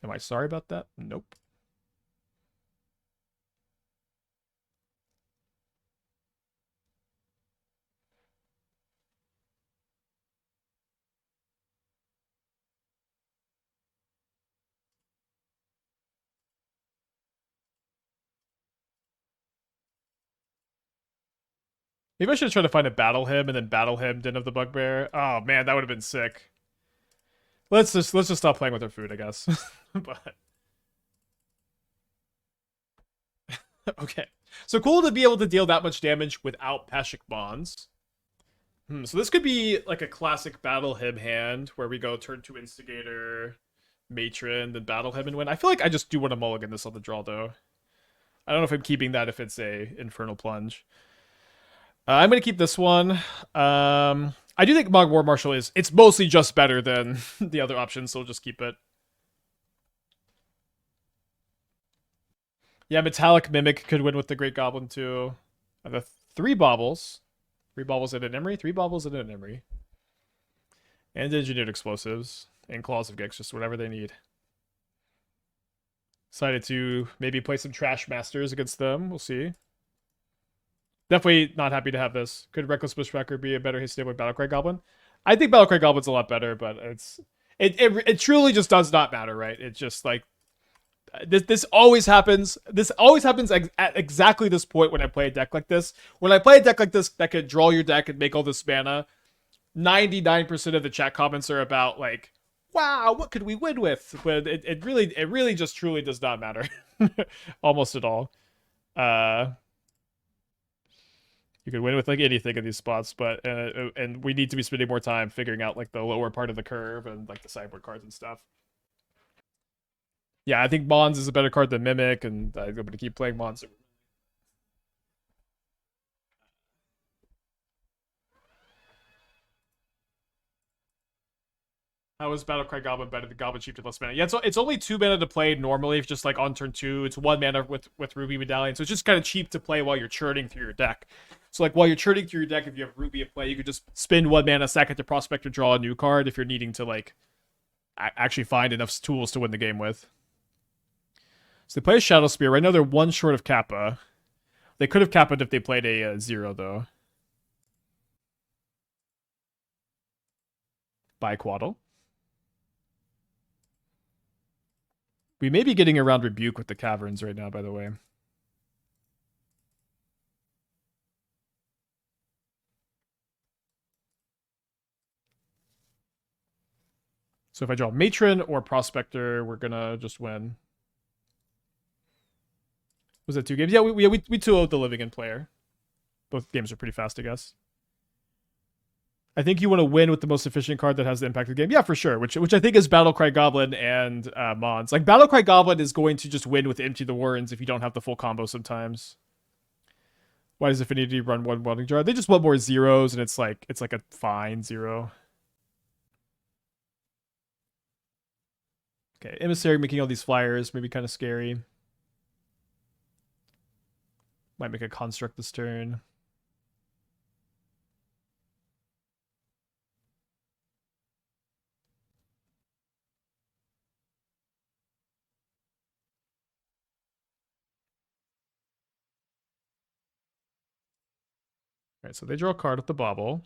Am I sorry about that? Nope. Maybe I should try to find a battle hymn and then battle hymn Den of the Bugbear. Oh man, that would have been sick. Let's just stop playing with our food, I guess. But okay. So cool to be able to deal that much damage without Pashalik Mons. So this could be like a classic battle hymn hand where we go turn 2 Instigator, Matron, then battle hymn and win. I feel like I just do want to mulligan this on the draw though. I don't know if I'm keeping that if it's a Infernal Plunge. I'm going to keep this one. I do think Mogg War Marshal it's mostly just better than the other options, so we'll just keep it. Yeah, Metallic Mimic could win with the Great Goblin too. The 3 baubles. 3 baubles and an Emery. 3 baubles and an Emery. And Engineered Explosives. And Claws of Gix, just whatever they need. Decided to maybe play some Trashmasters against them. We'll see. Definitely not happy to have this. Could Reckless Bushwhacker be a better hit stable with Battle Cry Goblin? I think Battle Cry Goblin's a lot better, but it truly just does not matter, right? It's just like this always happens. This always happens at exactly this point when I play a deck like this. When I play a deck like this that could draw your deck and make all this mana, 99% of the chat comments are about like, wow, what could we win with? But it really just truly does not matter. Almost at all. You could win with like anything in these spots, but and we need to be spending more time figuring out like the lower part of the curve and like the sideboard cards and stuff. Yeah, I think Mons is a better card than Mimic, and I'm going to keep playing Mons. How is Battle Cry Goblin better than Goblin Chieftain less mana? Yeah, it's only 2 mana to play normally, if just like on turn 2. It's 1 mana with Ruby Medallion, so it's just kind of cheap to play while you're churning through your deck. So like while you're churning through your deck, if you have Ruby at play, you could just spend 1 mana, sack it to Prospector, draw a new card if you're needing to like actually find enough tools to win the game with. So they play a Shadow Spear. Right now they're 1 short of Kappa. They could have Kappa if they played a 0 though. By Quaddle. We may be getting around Rebuke with the Caverns right now, by the way. So if I draw Matron or Prospector, we're gonna just win. Was it 2 games? Yeah, we 2-0'd the Living End player. Both games are pretty fast, I guess. I think you want to win with the most efficient card that has the impact of the game. Yeah, for sure. Which I think is Battle Cry Goblin and Mons. Like, Battle Cry Goblin is going to just win with Empty the Warrens if you don't have the full combo sometimes. Why does Affinity run 1 Welding Jar? They just want more zeros, and it's like a fine 0. Okay, Emissary making all these flyers, maybe kind of scary. Might make a Construct this turn. Alright, so they draw a card with the Bauble.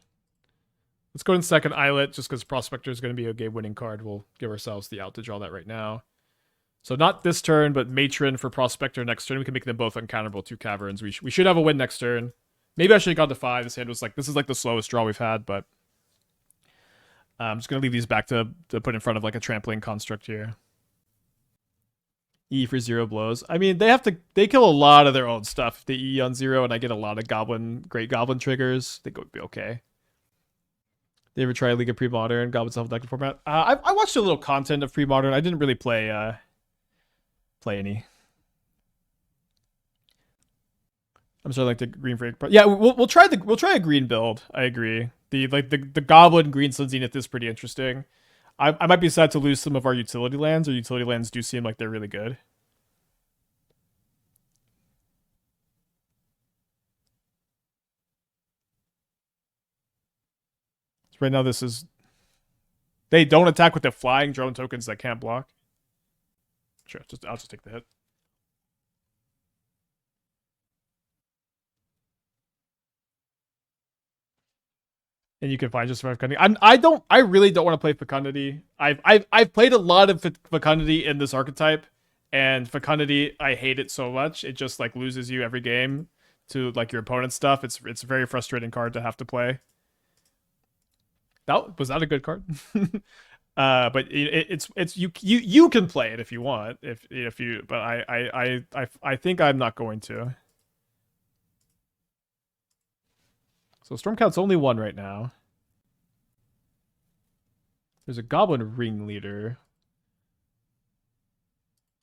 Let's go in second Islet, just because Prospector is going to be a game-winning card. We'll give ourselves the out to draw that right now. So not this turn, but Matron for Prospector next turn. We can make them both uncounterable 2 Caverns. We should have a win next turn. Maybe I should have gone to 5. This hand was like, this is like the slowest draw we've had, but I'm just going to leave these back to put in front of like a Trampling Construct here. E for 0 blows. I mean, they kill a lot of their own stuff if they E on 0, and I get a lot of Great Goblin triggers. I think it would be okay. They ever try League of Pre-Modern, Goblin Self-Decked format? I watched a little content of Pre-Modern. I didn't really play any. I'm sorry, like the green for yeah. We'll try a green build. I agree. The Goblin green Sun Zenith is pretty interesting. I might be sad to lose some of our utility lands. Our utility lands do seem like they're really good. So right now this is... They don't attack with the flying drone tokens that can't block. Sure, I'll just take the hit. And you can find just Fecundity. I really don't want to play Fecundity. I've played a lot of Fecundity in this archetype, and Fecundity, I hate it so much. It just like loses you every game to like your opponent's stuff. It's a very frustrating card to have to play. That was that a good card? But it's you can play it if you want, if you, but I think I'm not going to. So storm count's only 1 right now. There's a Goblin Ringleader,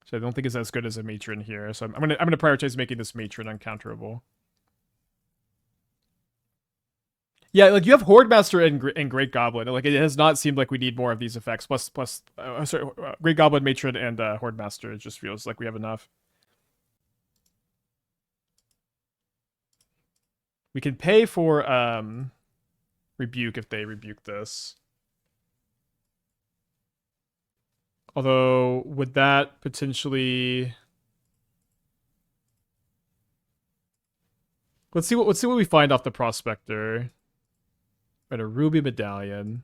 which I don't think is as good as a Matron here. So I'm gonna prioritize making this Matron uncounterable. Yeah, like you have Hordemaster and Great Goblin. Like it has not seemed like we need more of these effects. Sorry, Great Goblin, Matron, and Hordemaster. It just feels like we have enough. We can pay for Rebuke if they rebuke this. Although, would that potentially... Let's see what we find off the Prospector. And a Ruby Medallion.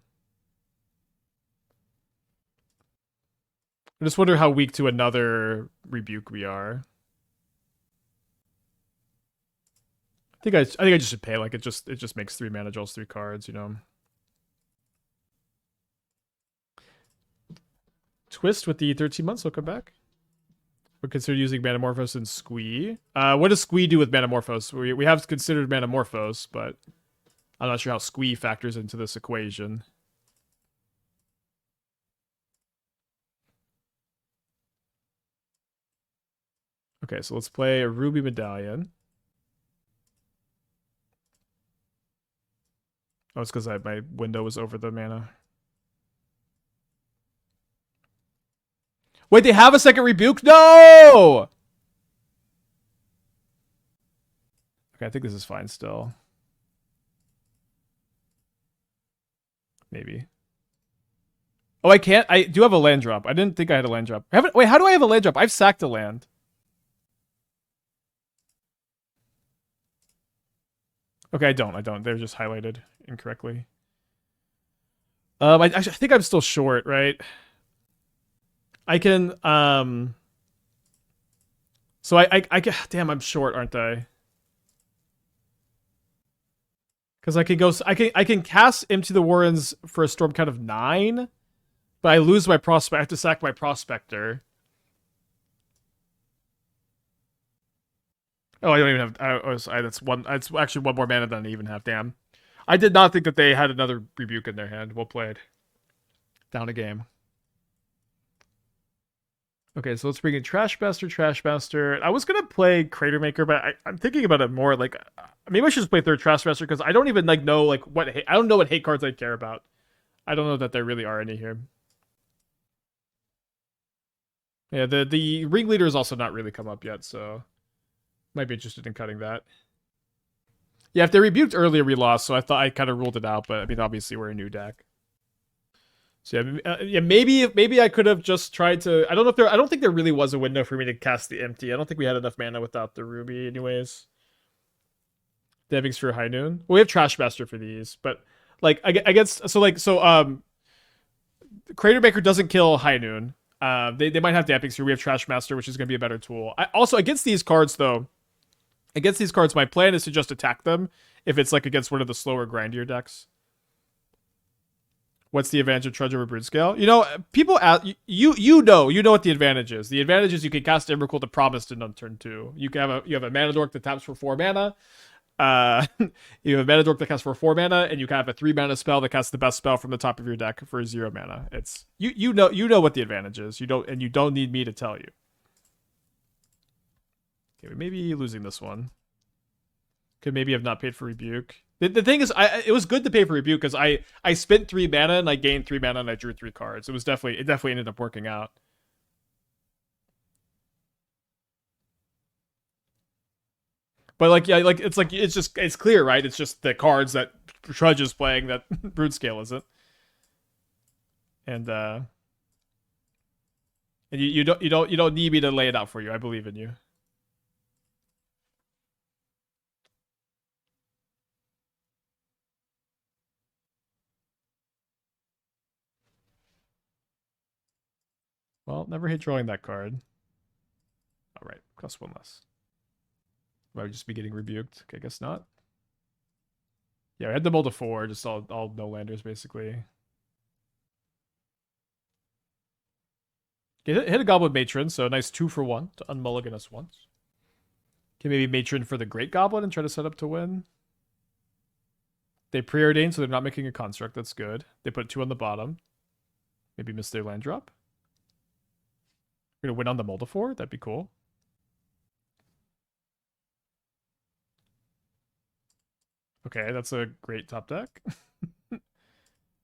I just wonder how weak to another Rebuke we are. I think I just should pay. Like it just makes 3 mana, draws 3 cards, you know. Twist with the 13 months will come back. We'll consider using Manamorphose and Squee. What does Squee do with Manamorphose? We have considered Manamorphose, but I'm not sure how Squee factors into this equation. Okay, so let's play a Ruby Medallion. Oh, it's because my window was over the mana. Wait, they have a second Rebuke? No! Okay, I think this is fine still. Maybe. Oh, I can't? I do have a land drop. I didn't think I had a land drop. Wait, how do I have a land drop? I've sacked a land. Okay, I don't. They're just highlighted incorrectly. I think I'm still short, right? I can, so I damn, I'm short, aren't I? Because I can go, I can cast Empty the Warrens for a storm count of 9, but I lose my prospect. I have to sack my Prospector. Oh, I don't even have. That's one. That's actually 1 more mana than I even have. Damn, I did not think that they had another Rebuke in their hand. Well played. Down a game. Okay, so let's bring in Trashmaster. I was gonna play Cratermaker, but I'm thinking about it more. Like, maybe I should just play third Trashmaster because I don't even like know like what I don't know what hate cards I care about. I don't know that there really are any here. Yeah, the Ringleader has also not really come up yet, so might be interested in cutting that. Yeah, if they rebuked earlier, we lost, so I thought I kind of ruled it out. But I mean, obviously we're a new deck. So yeah, maybe I could have just tried to. I don't think there really was a window for me to cast the Empty. I don't think we had enough mana without the Ruby, anyways. Devings for High Noon. Well, we have Trashmaster for these, but like against Cratermaker doesn't kill High Noon. They might have Dampings here. We have Trashmaster, which is going to be a better tool. Also against these cards though. Against these cards, my plan is to just attack them if it's like against one of the slower, grindier decks. What's the advantage of Trudge over Broodscale? You know, people ask, you know what the advantage is. The advantage is you can cast Emrakul to Promised on turn 2. You have a mana dork that taps for 4 mana. You have a mana dork that casts for 4 mana, and you can have a 3 mana spell that casts the best spell from the top of your deck for 0 mana. It's you know what the advantage is. You don't need me to tell you. Okay, we may be losing this one. Could maybe have not paid for Rebuke. The thing is, it was good to pay for Rebuke because I spent 3 mana and I gained 3 mana and I drew 3 cards. It definitely ended up working out. But like, yeah, like it's clear, right? It's just the cards that Trudge is playing that Broodscale isn't. And you don't need me to lay it out for you. I believe in you. Well, never hate drawing that card. All right, cost 1 less. Might just be getting rebuked. Okay, I guess not. Yeah, I had the mold to 4, just all no landers basically. Okay, hit a Goblin Matron, so a nice 2 for 1 to unmulligan us once. Okay, maybe Matron for the Great Goblin and try to set up to win. They preordain, so they're not making a construct. That's good. They put 2 on the bottom. Maybe miss their land drop. We're gonna win on the Moldifor. That'd be cool. Okay, that's a great top deck.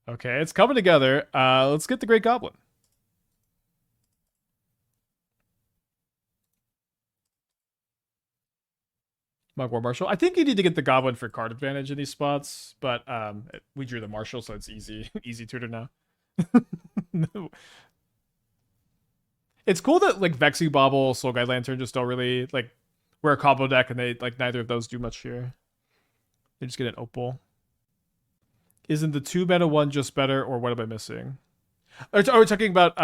Okay, it's coming together. Let's get the Great Goblin. Mogg War Marshal. I think you need to get the Goblin for card advantage in these spots, but we drew the Marshal, so it's easy easy tutor now. No. It's cool that like Vexing Bauble, Soul Guide Lantern just don't really like we're a combo deck, and they like neither of those do much here. They just get an Opal. Isn't the 2-mana one just better, or what am I missing? Are we talking about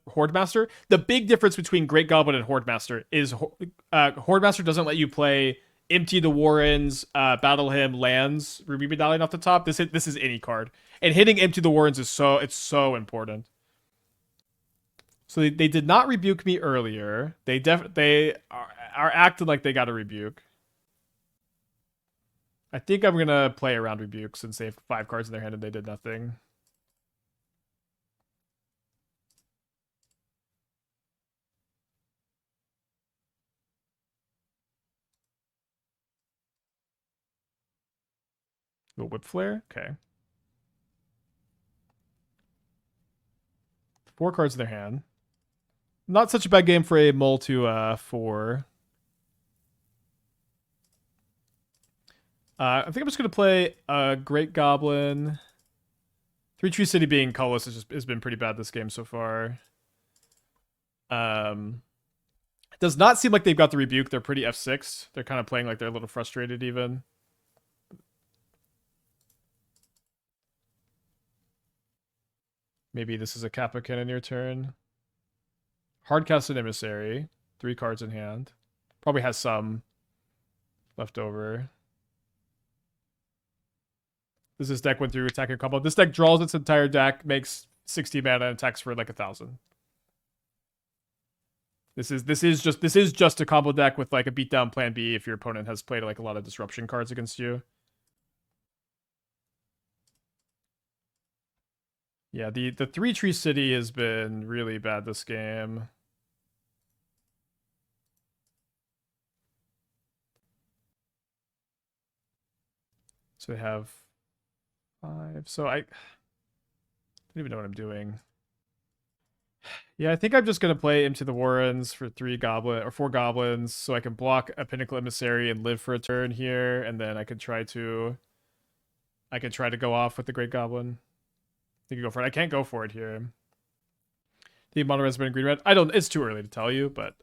Hordemaster? The big difference between Great Goblin and Hordemaster is Hordemaster doesn't let you play Empty the Warrens, Battle Hymn, lands, Ruby Medallion off the top. This is any card, and hitting Empty the Warrens is so important. So they did not rebuke me earlier. They are acting like they got a rebuke. I think I'm gonna play around rebuke since they have 5 cards in their hand and they did nothing. Little Whip Flare, okay. 4 cards in their hand. Not such a bad game for a mull to 4. I think I'm just gonna play a Great Goblin. 3 Tree City being colorless has been pretty bad this game so far. It does not seem like they've got the rebuke. They're pretty F6. They're kind of playing like they're a little frustrated even. Maybe this is a Kappa Cannon your turn. Hardcast an Emissary. 3 cards in hand. Probably has some left over. This deck went through attack and combo. This deck draws its entire deck, makes 60 mana and attacks for like 1,000. This is just a combo deck with like a beatdown plan B if your opponent has played like a lot of disruption cards against you. Yeah, the 3 Tree City has been really bad this game. So they have 5. So I don't even know what I'm doing. Yeah, I think I'm just gonna play Into the Warrens for 4 goblins, so I can block a Pinnacle Emissary and live for a turn here, and then I could try to go off with the Great Goblin. You can go for it. I can't go for it here. The mono res been green red. It's too early to tell you, but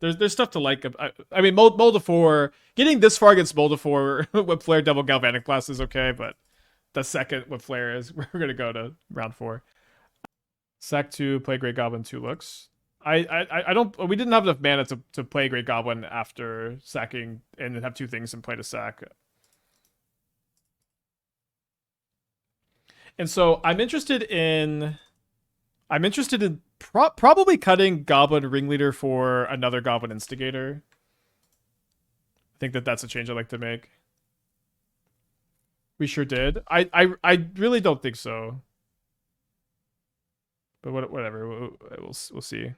there's stuff to like. I mean, Moldifor, getting this far against Moldifor with Flare Double Galvanic Blast is okay, but the second with Flare is we're gonna go to round 4. Sack 2, play Great Goblin, 2 looks. We didn't have enough mana to play Great Goblin after sacking and then have 2 things and play to sack. And so I'm interested in probably cutting Goblin Ringleader for another Goblin Instigator. I think that's a change I'd like to make. We sure did. I really don't think so. But whatever, we'll see.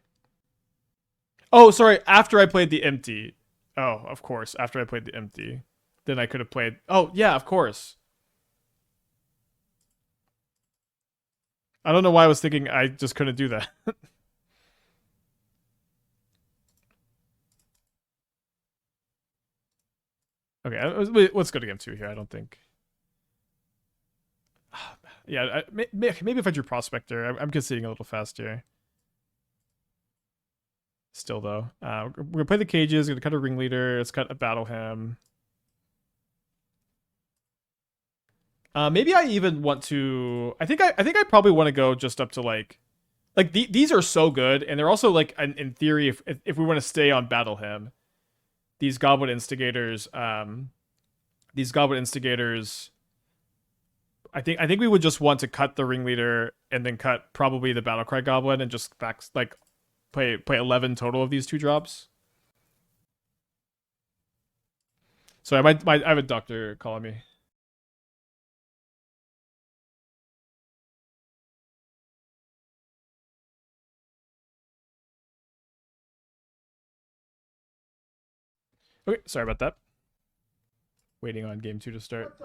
Oh, sorry. After I played the empty. Oh, of course. After I played the empty, then I could have played. Oh yeah, of course. I don't know why I was thinking I just couldn't do that. Okay, let's go to game 2 here. I don't think. Yeah, maybe if I drew Prospector, I'm conceding a little fast here. Still though, we're gonna play the cages. Gonna cut a Ringleader. Let's cut a Battle Hymn. Maybe I even want to. I think I probably want to go just up to like these are so good, and they're also like in theory, if we want to stay on Battle Hymn, these Goblin Instigators, I think we would just want to cut the Ringleader and then cut probably the Battle Cry Goblin and just play 11 total of these 2-drops. So I have a doctor calling me. Okay, sorry about that. Waiting on game 2 to start.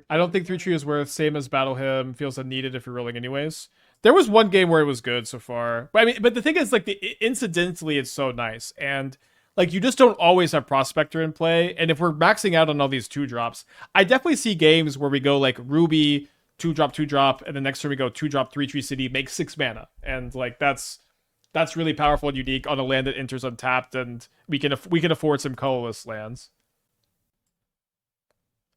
I don't think 3-tree is worth, same as Battle Hymn, feels unneeded if you're rolling anyways. There was one game where it was good so far. But the thing is, like, incidentally, it's so nice. And, like, you just don't always have Prospector in play. And if we're maxing out on all these 2-drops, I definitely see games where we go, like, Ruby, 2-drop, 2-drop, and the next turn we go 2-drop, 3-tree city, make 6 mana. And, like, that's really powerful and unique on a land that enters untapped, and we can afford some colorless lands.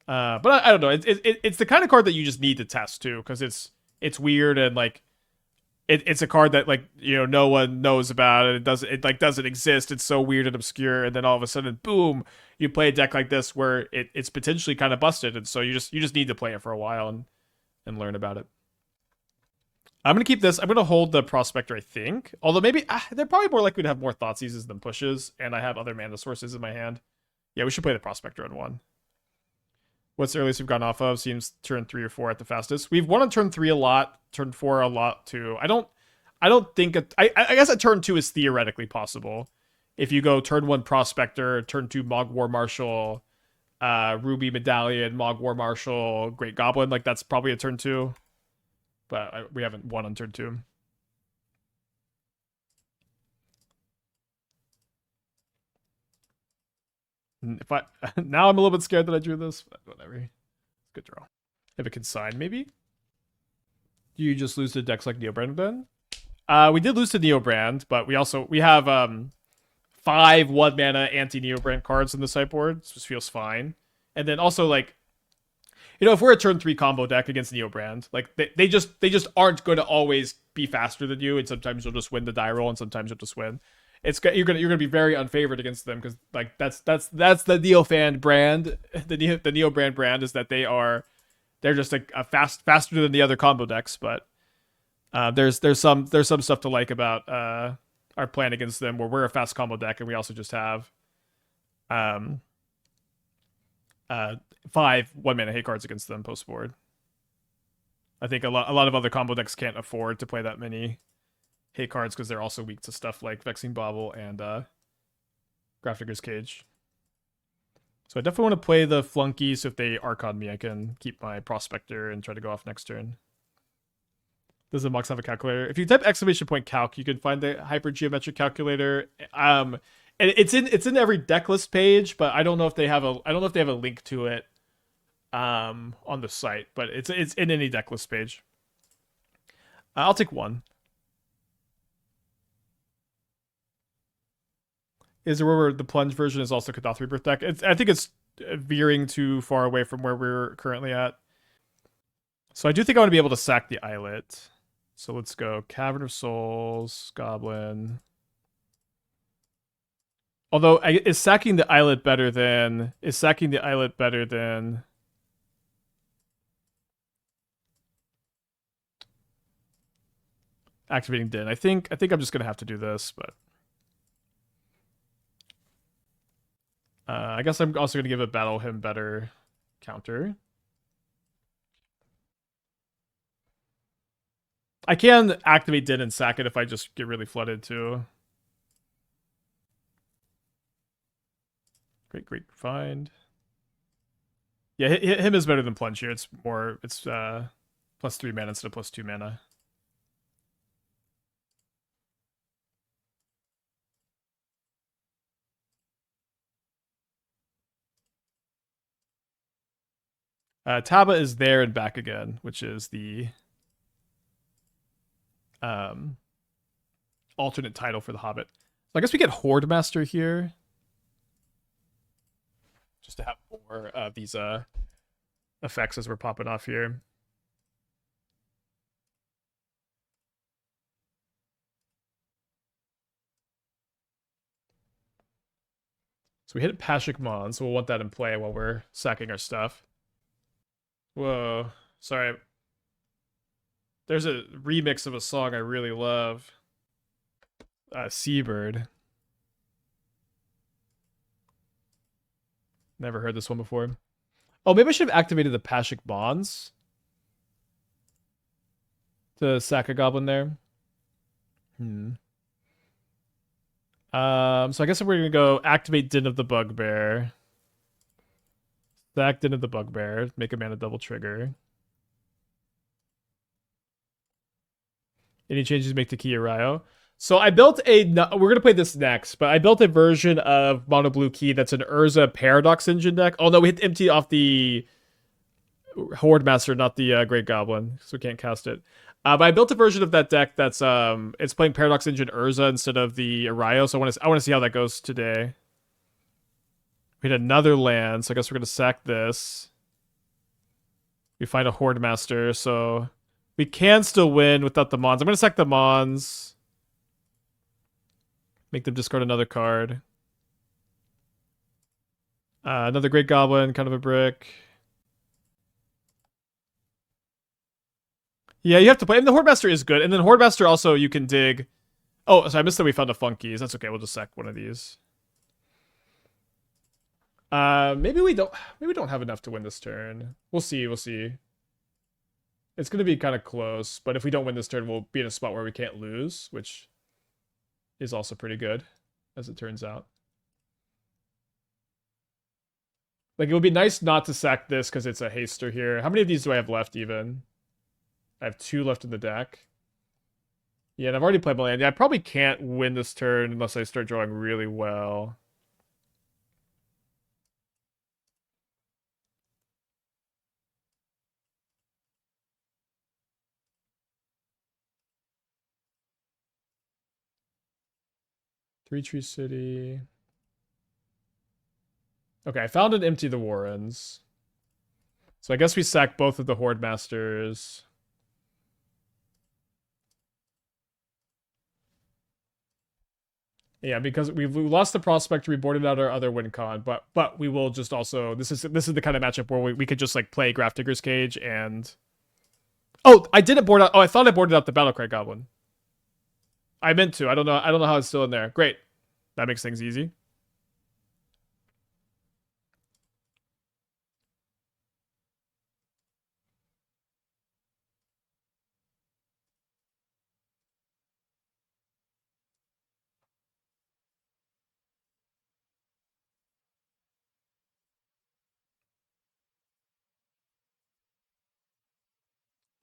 But I don't know. It's the kind of card that you just need to test too, because it's weird and like it's a card that, like, you know, no one knows about it. It doesn't exist. It's so weird and obscure, and then all of a sudden, boom, you play a deck like this where it's potentially kind of busted, and so you just need to play it for a while and learn about it. I'm gonna keep this. I'm gonna hold the Prospector, I think. Although maybe they're probably more likely to have more Thoughtseizes than pushes, and I have other mana sources in my hand. Yeah, we should play the Prospector on 1. What's the earliest we've gone off of? Seems turn 3 or 4 at the fastest. We've won on turn 3 a lot, turn 4 a lot too. I don't think I guess at turn 2 is theoretically possible. If you go turn 1 Prospector, turn 2 Mogg War Marshal, Ruby Medallion, Mogg War Marshal, Great Goblin, like that's probably a turn 2. But we haven't won on turn 2. If now I'm a little bit scared that I drew this, but whatever. Good draw. Have a consign, maybe? Do you just lose to decks like Neobrand then? We did lose to Neobrand, but we have 5 1-mana anti-Neobrand cards in the sideboard, so this feels fine. And then also, like, you know, if we're a turn 3 combo deck against Neobrand, like they just aren't going to always be faster than you, and sometimes you'll just win the die roll, and sometimes you'll just win. You're gonna be very unfavored against them, because like that's the Neofan brand. The Neobrand brand is that they're just a faster than the other combo decks. But there's some stuff to like about our plan against them, where we're a fast combo deck and we also just have 5 1-mana hate cards against them post board. I think a lot of other combo decks can't afford to play that many hate cards, because they're also weak to stuff like Vexing Bauble and Grafdigger's Cage. So I definitely want to play the Flunkies. So if they Archon me, I can keep my Prospector and try to go off next turn. Does the Mox have a calculator? If you type !calc, you can find the hypergeometric calculator. And it's in every deck list page, but I don't know if they have a link to it on the site, but it's in any deck list page. I'll take 1. Is there where the plunge version is also Kadath Rebirth deck? I think it's veering too far away from where we're currently at. So I do think I want to be able to sack the Islet. So let's go Cavern of Souls, Goblin. Although, is sacking the Islet better than activating Din? I think I'm just gonna have to do this, but I guess I'm also gonna give a Battle Hymn better counter. I can activate Din and sack it if I just get really flooded too. Great find. Yeah, him is better than plunge here. It's plus 3 mana instead of plus 2 mana. Taba is there and back again, which is the alternate title for the Hobbit. So I guess we get Hordemaster here, just to have more of these effects as we're popping off here. So we hit Pashalik Mons, so we'll want that in play while we're sacking our stuff. Whoa. Sorry. There's a remix of a song I really love. Seabird. Never heard this one before. Oh, maybe I should have activated the Pashalik Mons to sack a goblin there. So I guess we're gonna go activate Din of the Bugbear. Sack Din of the Bugbear. Make a mana double trigger. Any changes make to Kiyorayo? So I built a. We're gonna play this next, but I built a version of Mono Blue Key that's an Urza Paradox Engine deck. Oh no, we hit empty off the Hordemaster, not the Great Goblin, so we can't cast it. But I built a version of that deck that's it's playing Paradox Engine Urza instead of the Arayo. So I want to see how that goes today. We hit another land, so I guess we're gonna sack this. We find a Hordemaster, so we can still win without the Mons. I'm gonna sack the Mons. Make them discard another card. Another Great Goblin, kind of a brick. Yeah, you have to play. And the Hordemaster is good. And then Hordemaster also you can dig. Oh, so I missed that we found a Flunkies. That's okay. We'll just sack one of these. Maybe we don't have enough to win this turn. We'll see. We'll see. It's going to be kind of close, but if we don't win this turn, we'll be in a spot where we can't lose, which is also pretty good, as it turns out. Like, it would be nice not to sack this because it's a haster here. How many of these do I have left, even? I have 2 left in the deck. Yeah, and I've already played my land. Yeah, I probably can't win this turn unless I start drawing really well. Three Tree City. Okay, I found an Empty the Warrens. So I guess we sack both of the Hordemasters. Yeah, because we lost the Prospector, we boarded out our other win con, but we will just also this is the kind of matchup where we could just like play Grafdigger's Cage and oh, I didn't board out. Oh, I thought I boarded out the Battle Cry Goblin. I meant to. I don't know how it's still in there. Great. That makes things easy.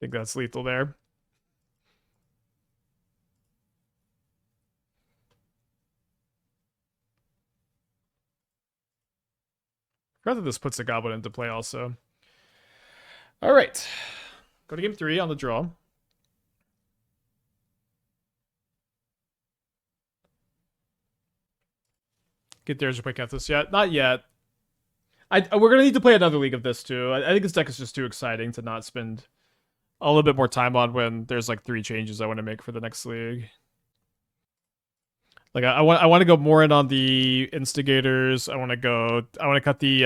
I think that's lethal there. Rather, this puts the Goblin into play also. All right. Go to game 3 on the draw. Get there to play Kethis yet? Not yet. We're gonna need to play another league of this too. I think this deck is just too exciting to not spend a little bit more time on when there's like 3 changes I want to make for the next league. Like I want to go more in on the instigators. I want to cut the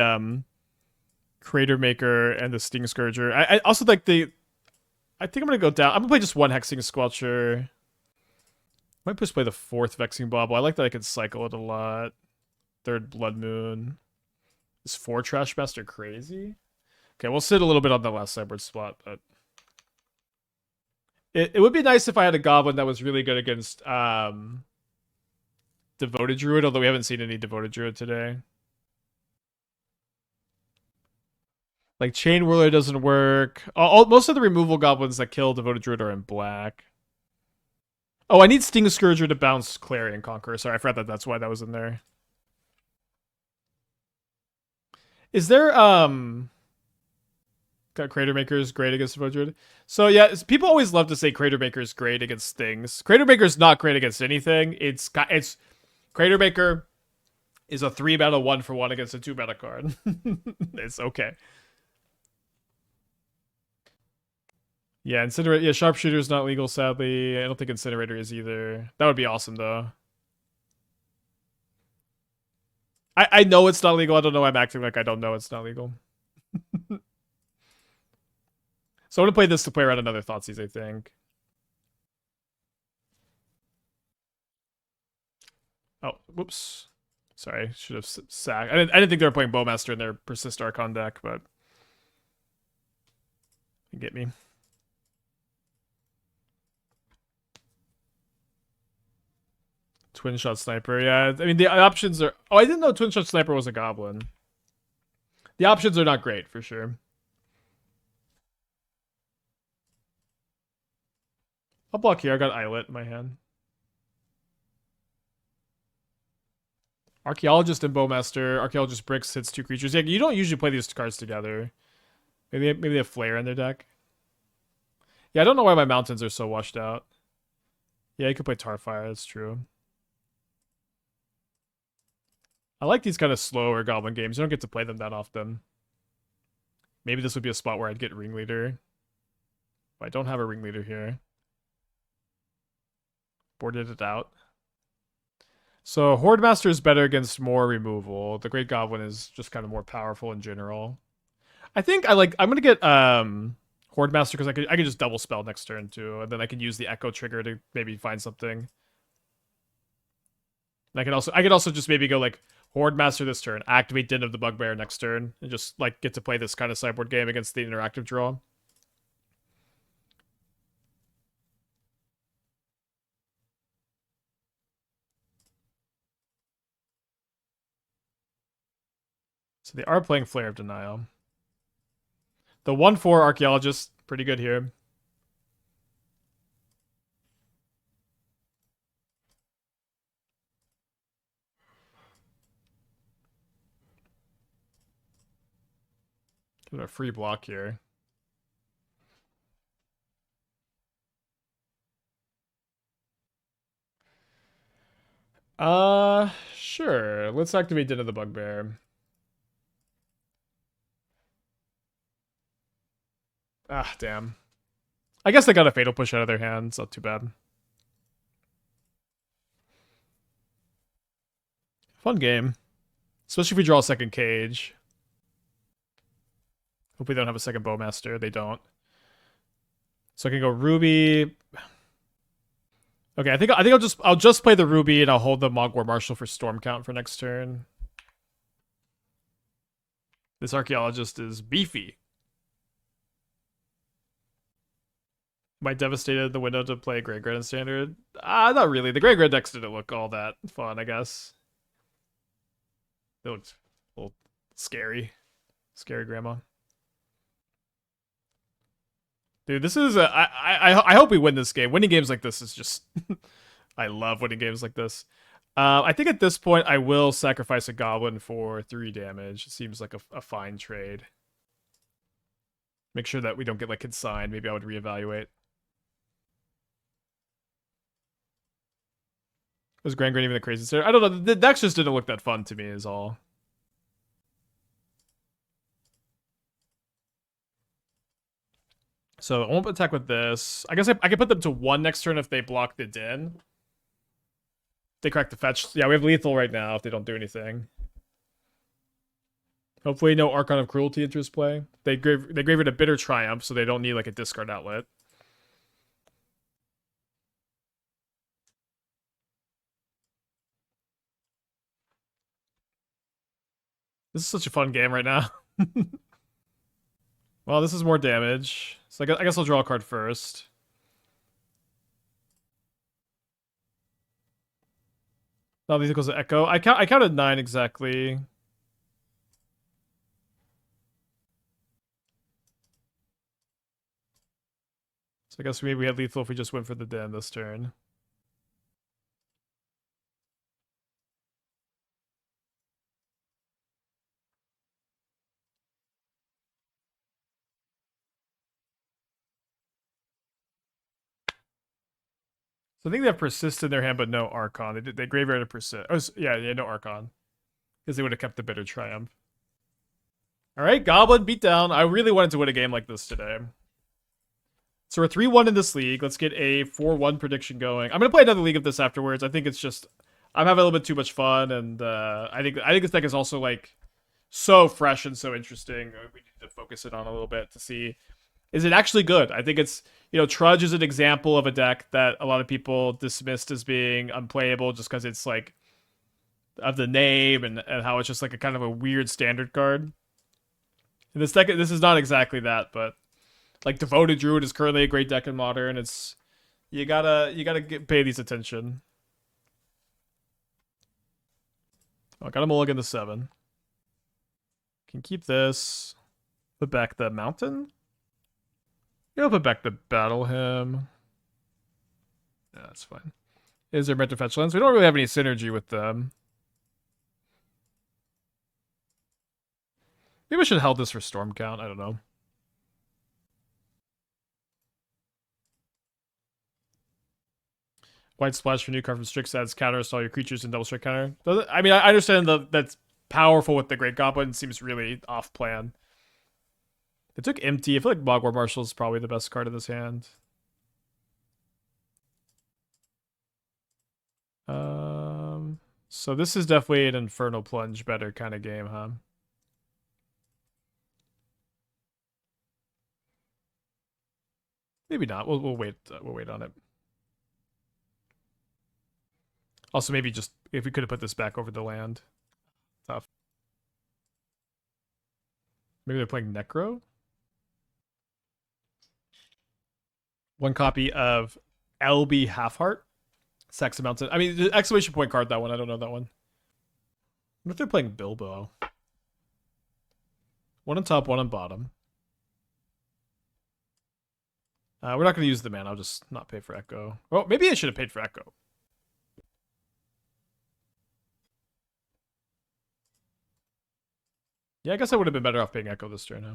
Cratermaker and the Stingscourger. I also like I think I'm gonna go down. I'm gonna play just one Hexing Squelcher. Might just play the 4th Vexing Bauble. I like that I can cycle it a lot. 3rd Blood Moon. Is 4 Trashmaster crazy? Okay, we'll sit a little bit on the last sideboard spot, but it would be nice if I had a Goblin that was really good against Devoted Druid, although we haven't seen any Devoted Druid today. Like, Chain Whirler doesn't work. Most of the removal goblins that kill Devoted Druid are in black. Oh, I need Stingscourger to bounce Clarion Conqueror. Sorry, I forgot that's why that was in there. Is there, Cratermaker is great against Devoted Druid? So, yeah, people always love to say Cratermaker is great against things. Cratermaker is not great against anything. It's Cratermaker is a 3-mana 1-for-1 against a 2-mana card. It's okay. Yeah, Incinerator. Yeah, Sharpshooter is not legal, sadly. I don't think Incinerator is either. That would be awesome, though. I know it's not legal. I don't know why I'm acting like I don't know it's not legal. So I'm gonna play this to play around another Thoughtseize, I think. Oh, whoops. Sorry, should have sacked. I didn't think they were playing Bowmaster in their Persist Archon deck, but you get me. Twin Shot Sniper, yeah. I mean, the options are... Oh, I didn't know Twin Shot Sniper was a Goblin. The options are not great, for sure. I'll block here. I got Islet in my hand. Archaeologist and Bowmaster. Archaeologist bricks hits 2 creatures. Yeah, you don't usually play these cards together. Maybe they have Flare in their deck. Yeah, I don't know why my mountains are so washed out. Yeah, you could play Tarfire. That's true. I like these kind of slower Goblin games. You don't get to play them that often. Maybe this would be a spot where I'd get Ringleader. But I don't have a Ringleader here. Boarded it out. So Hordemaster is better against more removal. The Great Goblin is just kind of more powerful in general. I think I'm gonna get Hordemaster because I could just double spell next turn too, and then I can use the Echo trigger to maybe find something. And I could also just maybe go like Hordemaster this turn, activate Den of the Bugbear next turn, and just like get to play this kind of sideboard game against the interactive draw. So they are playing Flare of Denial. The 1/4 Archaeologist, pretty good here. Give it a free block here. Sure. Let's activate Den of the Bugbear. Ah, damn. I guess they got a Fatal Push out of their hand. It's not too bad. Fun game. Especially if we draw a second cage. Hope we don't have a second Bowmaster. They don't. So I can go Ruby. Okay, I think I'll just play the Ruby and I'll hold the Mogg War Marshal for Storm Count for next turn. This Archaeologist is beefy. Am I devastated the window to play Grey Grid in Standard? Not really. The Grey Grid decks didn't look all that fun, I guess. They looked a little scary. Scary grandma. Dude, this is I hope we win this game. Winning games like this is just I love winning games like this. I think at this point I will sacrifice a Goblin for 3 damage. It seems like a fine trade. Make sure that we don't get like consigned. Maybe I would reevaluate. Was Grand Grand even the craziest there? I don't know. The decks just didn't look that fun to me is all. So I won't attack with this. I guess I can put them to 1 next turn if they block the Den. They crack the fetch. Yeah, we have lethal right now if they don't do anything. Hopefully no Archon of Cruelty enters play. They graveyard a Bitter Triumph, so they don't need like a discard outlet. This is such a fun game right now. Well, this is more damage. So I guess I'll draw a card first. Now these equals to Echo. I counted 9 exactly. So I guess maybe we had lethal if we just went for the Den this turn. So I think they have Persist in their hand, but no Archon. They graveyard a Persist. Oh, yeah, no Archon. Because they would have kept the Bitter Triumph. Alright, Goblin beatdown. I really wanted to win a game like this today. So we're 3-1 in this league. Let's get a 4-1 prediction going. I'm going to play another league of this afterwards. I think it's just I'm having a little bit too much fun, and I think this deck is also like so fresh and so interesting. We need to focus it on a little bit to see, is it actually good? I think it's, Trudge is an example of a deck that a lot of people dismissed as being unplayable just because it's like of the name and how it's just like a kind of a weird standard card. And this is not exactly that, but like Devoted Druid is currently a great deck in Modern. It's pay these attention. Oh, I got a mulligan to 7. Can keep this. Put back the mountain. Yeah, I'll put back the Battle Hymn. Yeah, that's fine. Is there meant to fetch lands? We don't really have any synergy with them. Maybe I should have held this for Storm Count. I don't know. White Splash for new card from Strix adds counters to all your creatures and double strike counter. I mean, I understand that's powerful with the Great Goblin. It seems really off plan. They took Empty. I feel like Mogg War Marshal is probably the best card of this hand. So this is definitely an Infernal Plunge better kind of game, huh? Maybe not. We'll wait. We'll wait on it. Also, maybe just if we could have put this back over the land. Tough. Maybe they're playing Necro. One copy of LB Halfheart. Sex Mountain. I mean, the exclamation point card, that one. I don't know that one. What if they're playing Bilbo? One on top, one on bottom. We're not going to use the mana. I'll just not pay for Echo. Well, maybe I should have paid for Echo. Yeah, I guess I would have been better off paying Echo this turn. Huh?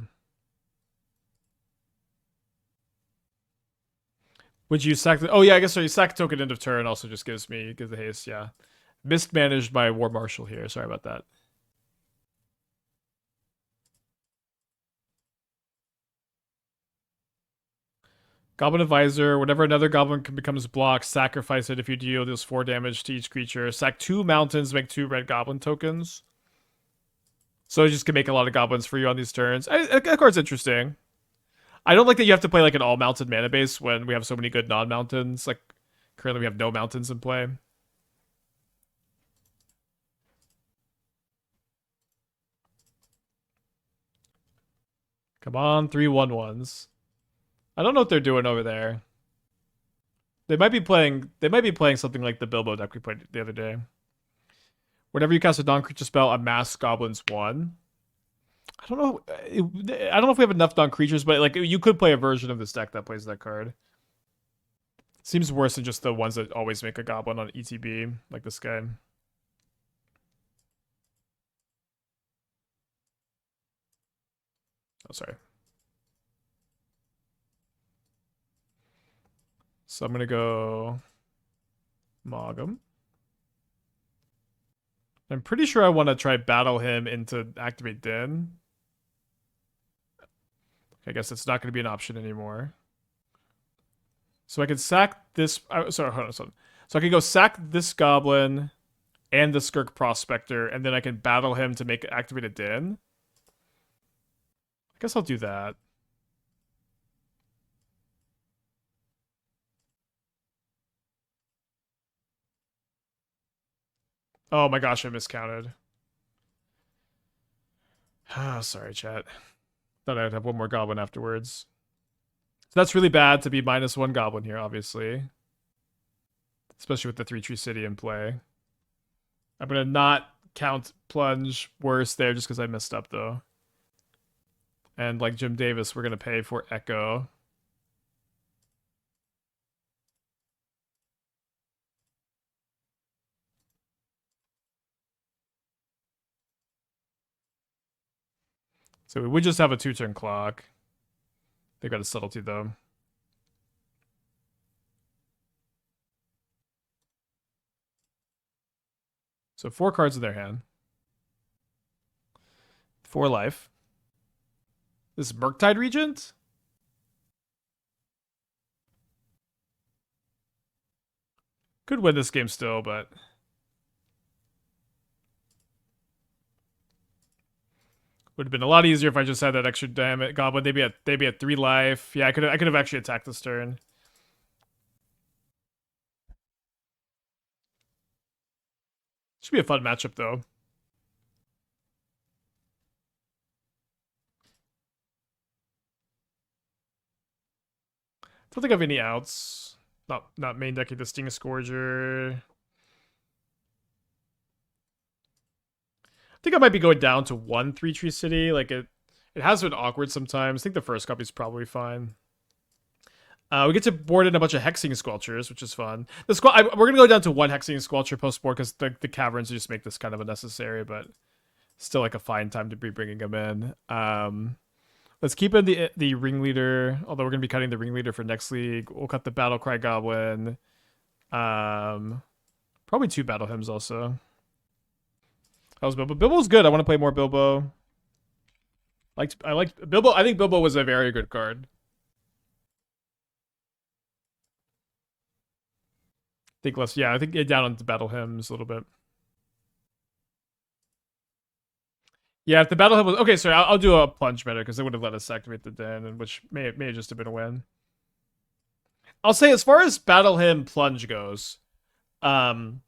Would you sack the... Oh, yeah, I guess so. You sack token end of turn also just gives the haste, yeah. Mismanaged my War Marshal here. Sorry about that. Goblin Advisor. Whenever another goblin becomes blocked, sacrifice it. If you deals 4 damage to each creature. Sack 2 mountains, make 2 red goblin tokens. So you just can make a lot of goblins for you on these turns. That card's interesting. I don't like that you have to play like an all-mountain mana base when we have so many good non-mountains. Like, currently we have no mountains in play. Come on, 3/1/1s. I don't know what they're doing over there. They might be playing something like the Bilbo deck we played the other day. Whenever you cast a non-creature spell, amass goblins 1. I don't know if we have enough non-creatures, but like you could play a version of this deck that plays that card. Seems worse than just the ones that always make a goblin on ETB, like this guy. Oh, sorry. So I'm gonna go Mogg. I'm pretty sure I want to try battle him into activate Den. I guess it's not going to be an option anymore. So I can sack this... sorry, hold on. So I can go sack this goblin and the Skirk Prospector, and then I can battle him to make activate a Den. I guess I'll do that. Oh my gosh, I miscounted. Ah, sorry, chat. Thought I'd have one more goblin afterwards. So that's really bad to be -1 goblin here, obviously. Especially with the 3-tree city in play. I'm going to not count plunge worse there just because I messed up, though. And like Jim Davis, we're going to pay for Echo. So we would just have a 2-turn clock. They got a subtlety, though. So 4 cards in their hand. 4 life. This is Murktide Regent? Could win this game still, but Would have been a lot easier if I just had that extra damage goblin. They'd be at 3 life. Yeah, I could have actually attacked this turn. Should be a fun matchup though. Don't think I have any outs. Not main decking the Stingscourger. I think I might be going down to 1 3-tree city. Like it has been awkward sometimes. I think the first copy is probably fine. We get to board in a bunch of Hexing Squelchers, which is fun. We're going to go down to 1 Hexing Squelcher post-board because the Caverns just make this kind of unnecessary, but still like a fine time to be bringing them in. Let's keep in the Ringleader, although we're going to be cutting the Ringleader for next league. We'll cut the Battle Cry Goblin. Probably 2 Battle Hymns also. That was Bilbo. Bilbo's good. I want to play more Bilbo. I liked Bilbo. I think Bilbo was a very good card. I think get down on the Battle Hymns a little bit. Yeah, if the Battle Hymn was okay, sorry, I'll do a plunge better because they would have let us activate the den, which may have just have been a win. I'll say as far as Battle Hymn plunge goes, the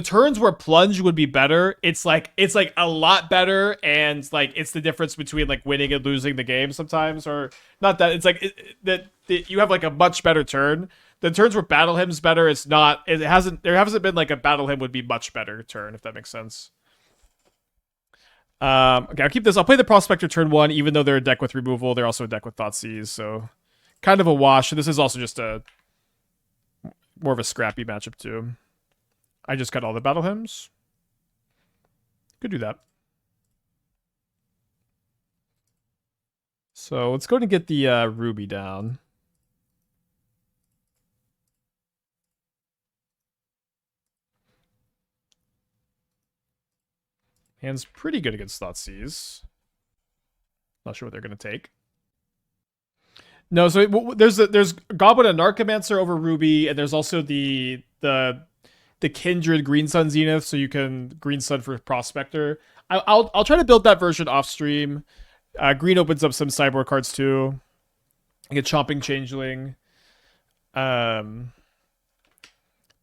turns where plunge would be better, it's like a lot better, and like it's the difference between like winning and losing the game sometimes, or not that it's like that you have like a much better turn. The turns where Battle Hymn's better, there hasn't been like a Battle Hymn would be much better turn, if that makes sense. Okay, I'll keep this. I'll play the Prospector turn 1, even though they're a deck with removal. They're also a deck with Thoughtseize, so kind of a wash. This is also just a more of a scrappy matchup too. I just cut all the Battle Hymns. Could do that. So let's go and get the Ruby down. Hand's pretty good against Thoughtseize. Not sure what they're going to take. No, so there's Goblin and Narcomancer over Ruby, and there's also the Kindred Green Sun Zenith, so you can Green Sun for Prospector. I'll try to build that version off stream. Green opens up some sideboard cards too. I get Chomping Changeling. But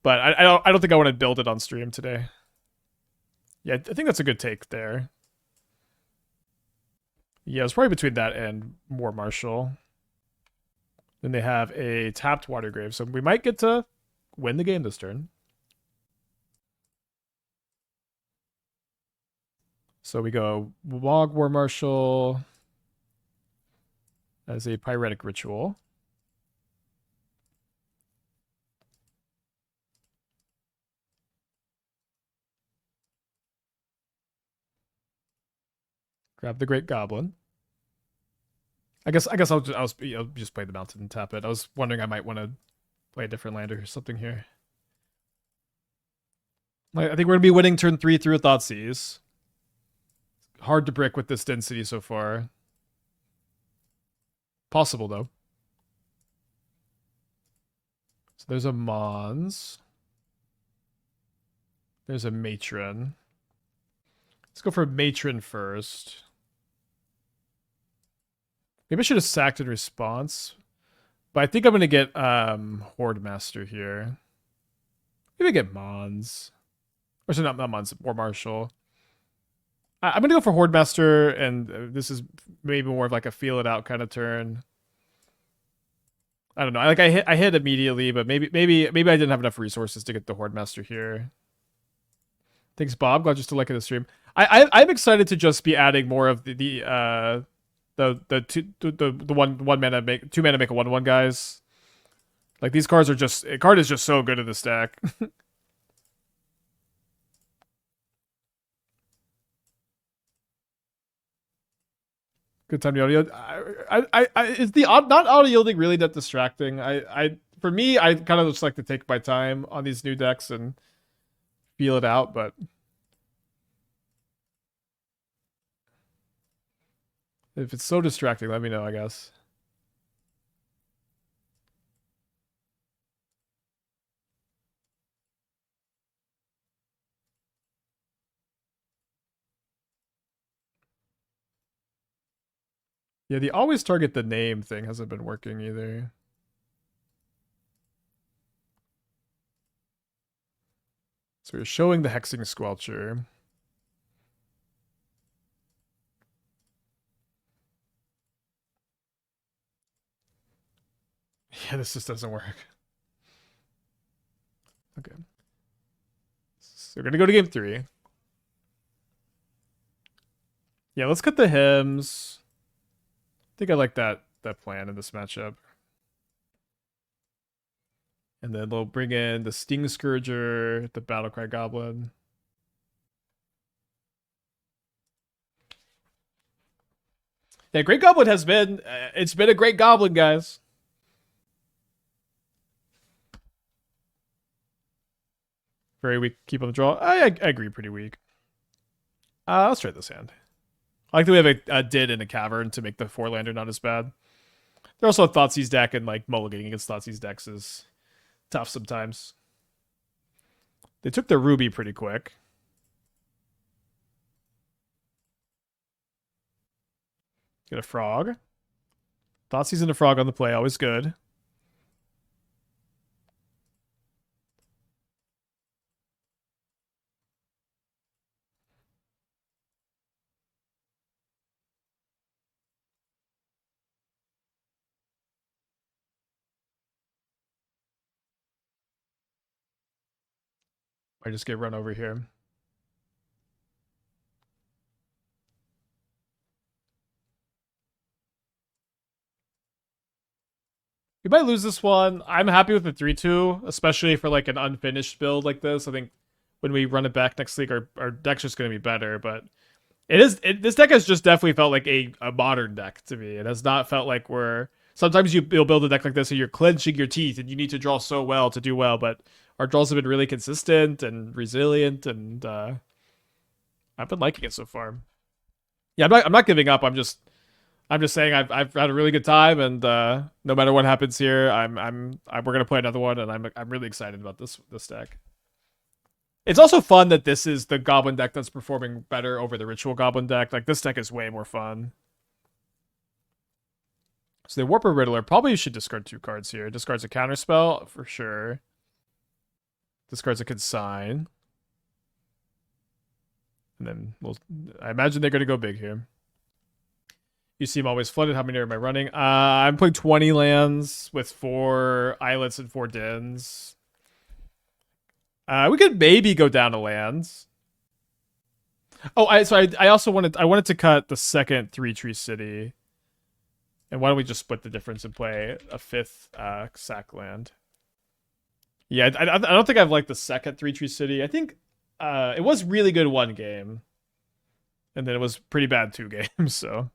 I don't think I want to build it on stream today. Yeah, I think that's a good take there. Yeah, it's probably between that and War Marshal. Then they have a tapped Watergrave, so we might get to win the game this turn. So we go Mogg War Marshal as a Pyretic Ritual. Grab the Great Goblin. I guess I'll just play the Mountain and tap it. I was wondering I might want to play a different land or something here. I think we're gonna be winning turn 3 through a Thoughtseize. Hard to brick with this density so far. Possible though. So there's a Mons. There's a Matron. Let's go for Matron first. Maybe I should have sacked in response. But I think I'm going to get Hordemaster here. Maybe I get Mons. Or sorry, not Mons, War Marshal. I'm going to go for Hordemaster, and this is maybe more of like a feel it out kind of turn. I don't know. I hit immediately, but maybe I didn't have enough resources to get the Hordemaster here. Thanks, Bob. Glad you're still liking the stream. I'm excited to just be adding more of the 2 mana make a 1/1 guys. Like these cards are just card is just so good in the stack. Good time to audio. Is the not auto yielding really that distracting? For me, I kind of just like to take my time on these new decks and feel it out, but if it's so distracting, let me know, I guess. Yeah, the always target the name thing hasn't been working either. So we're showing the Hexing Squelcher. Yeah, this just doesn't work. Okay. So we're gonna go to game 3. Yeah, let's cut the hymns. I think I like that plan in this matchup. And then they'll bring in the Stingscourger, the Battle Cry Goblin. Yeah, Great Goblin has been, it's been a great Goblin, guys. Very weak, keep on the draw. I agree, pretty weak. Let's try this hand. I like that we have a Did and a Cavern to make the 4-lander not as bad. They're also a Thoughtseize deck, and like mulliganing against Thoughtseize decks is tough sometimes. They took the Ruby pretty quick. Get a Frog. Thoughtseize and a Frog on the play, always good. I just get run over here. We might lose this one. I'm happy with the 3-2, especially for like an unfinished build like this. I think when we run it back next league, our deck's just going to be better. But this deck has just definitely felt like a modern deck to me. It has not felt like sometimes you'll build a deck like this and you're clenching your teeth and you need to draw so well to do well. But our draws have been really consistent and resilient, and I've been liking it so far. Yeah, I'm not giving up. I'm just saying I've had a really good time, and no matter what happens here, we're gonna play another one, and I'm really excited about this deck. It's also fun that this is the Goblin deck that's performing better over the Ritual Goblin deck. Like, this deck is way more fun. So they Warp a Riddler. Probably should discard 2 cards here. Discards a Counterspell for sure. Discards a Consign. And then I imagine they're gonna go big here. You seem always flooded. How many am I running? I'm playing 20 lands with 4 islets and 4 dens. We could maybe go down to lands. Oh, I also wanted to cut the second 3-tree city. And why don't we just split the difference and play a 5th sack land? Yeah, I don't think I've liked the second 3-tree city. I think it was really good 1 game. And then it was pretty bad 2 games, so.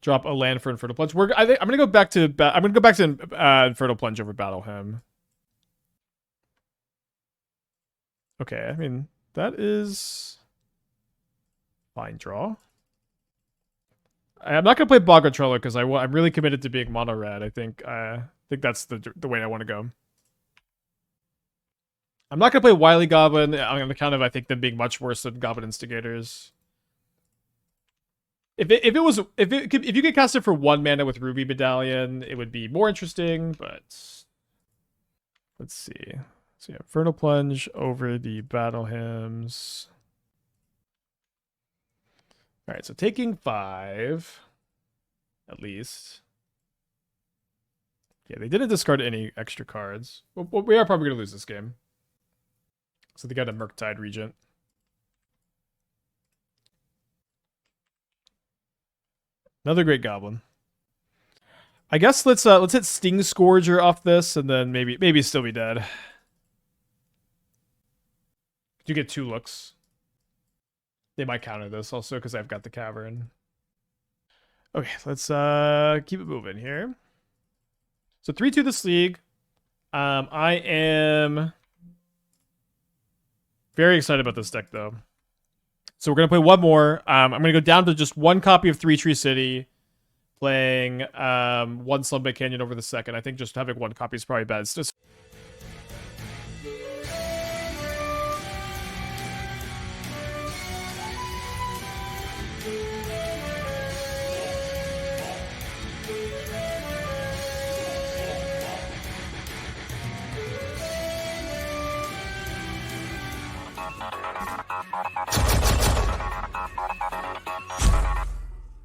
Drop a land for Infernal Plunge. I'm gonna go back to Infernal Plunge over Battle Hymn. Okay, I mean that is fine draw. I'm not gonna play Bog Controller because I'm really committed to being mono red. I think that's the way I want to go. I'm not gonna play Wily Goblin on account of I think them being much worse than Goblin Instigators. If you could cast it for 1 mana with Ruby Medallion, it would be more interesting, but let's see. So yeah, Infernal Plunge over the Battle Hymns. Alright, so taking 5 at least. Yeah, they didn't discard any extra cards. Well, we are probably gonna lose this game. So they got a Murktide Regent. Another Great Goblin. I guess let's hit Stingscourger off this, and then maybe still be dead. You get 2 looks. They might counter this also because I've got the Cavern. Okay, let's keep it moving here. So 3-2 this league. I am very excited about this deck though. So we're going to play 1 more. I'm going to go down to just 1 copy of 3-tree city, playing 1 Slumbay Canyon over the second. I think just having 1 copy is probably bad. It's just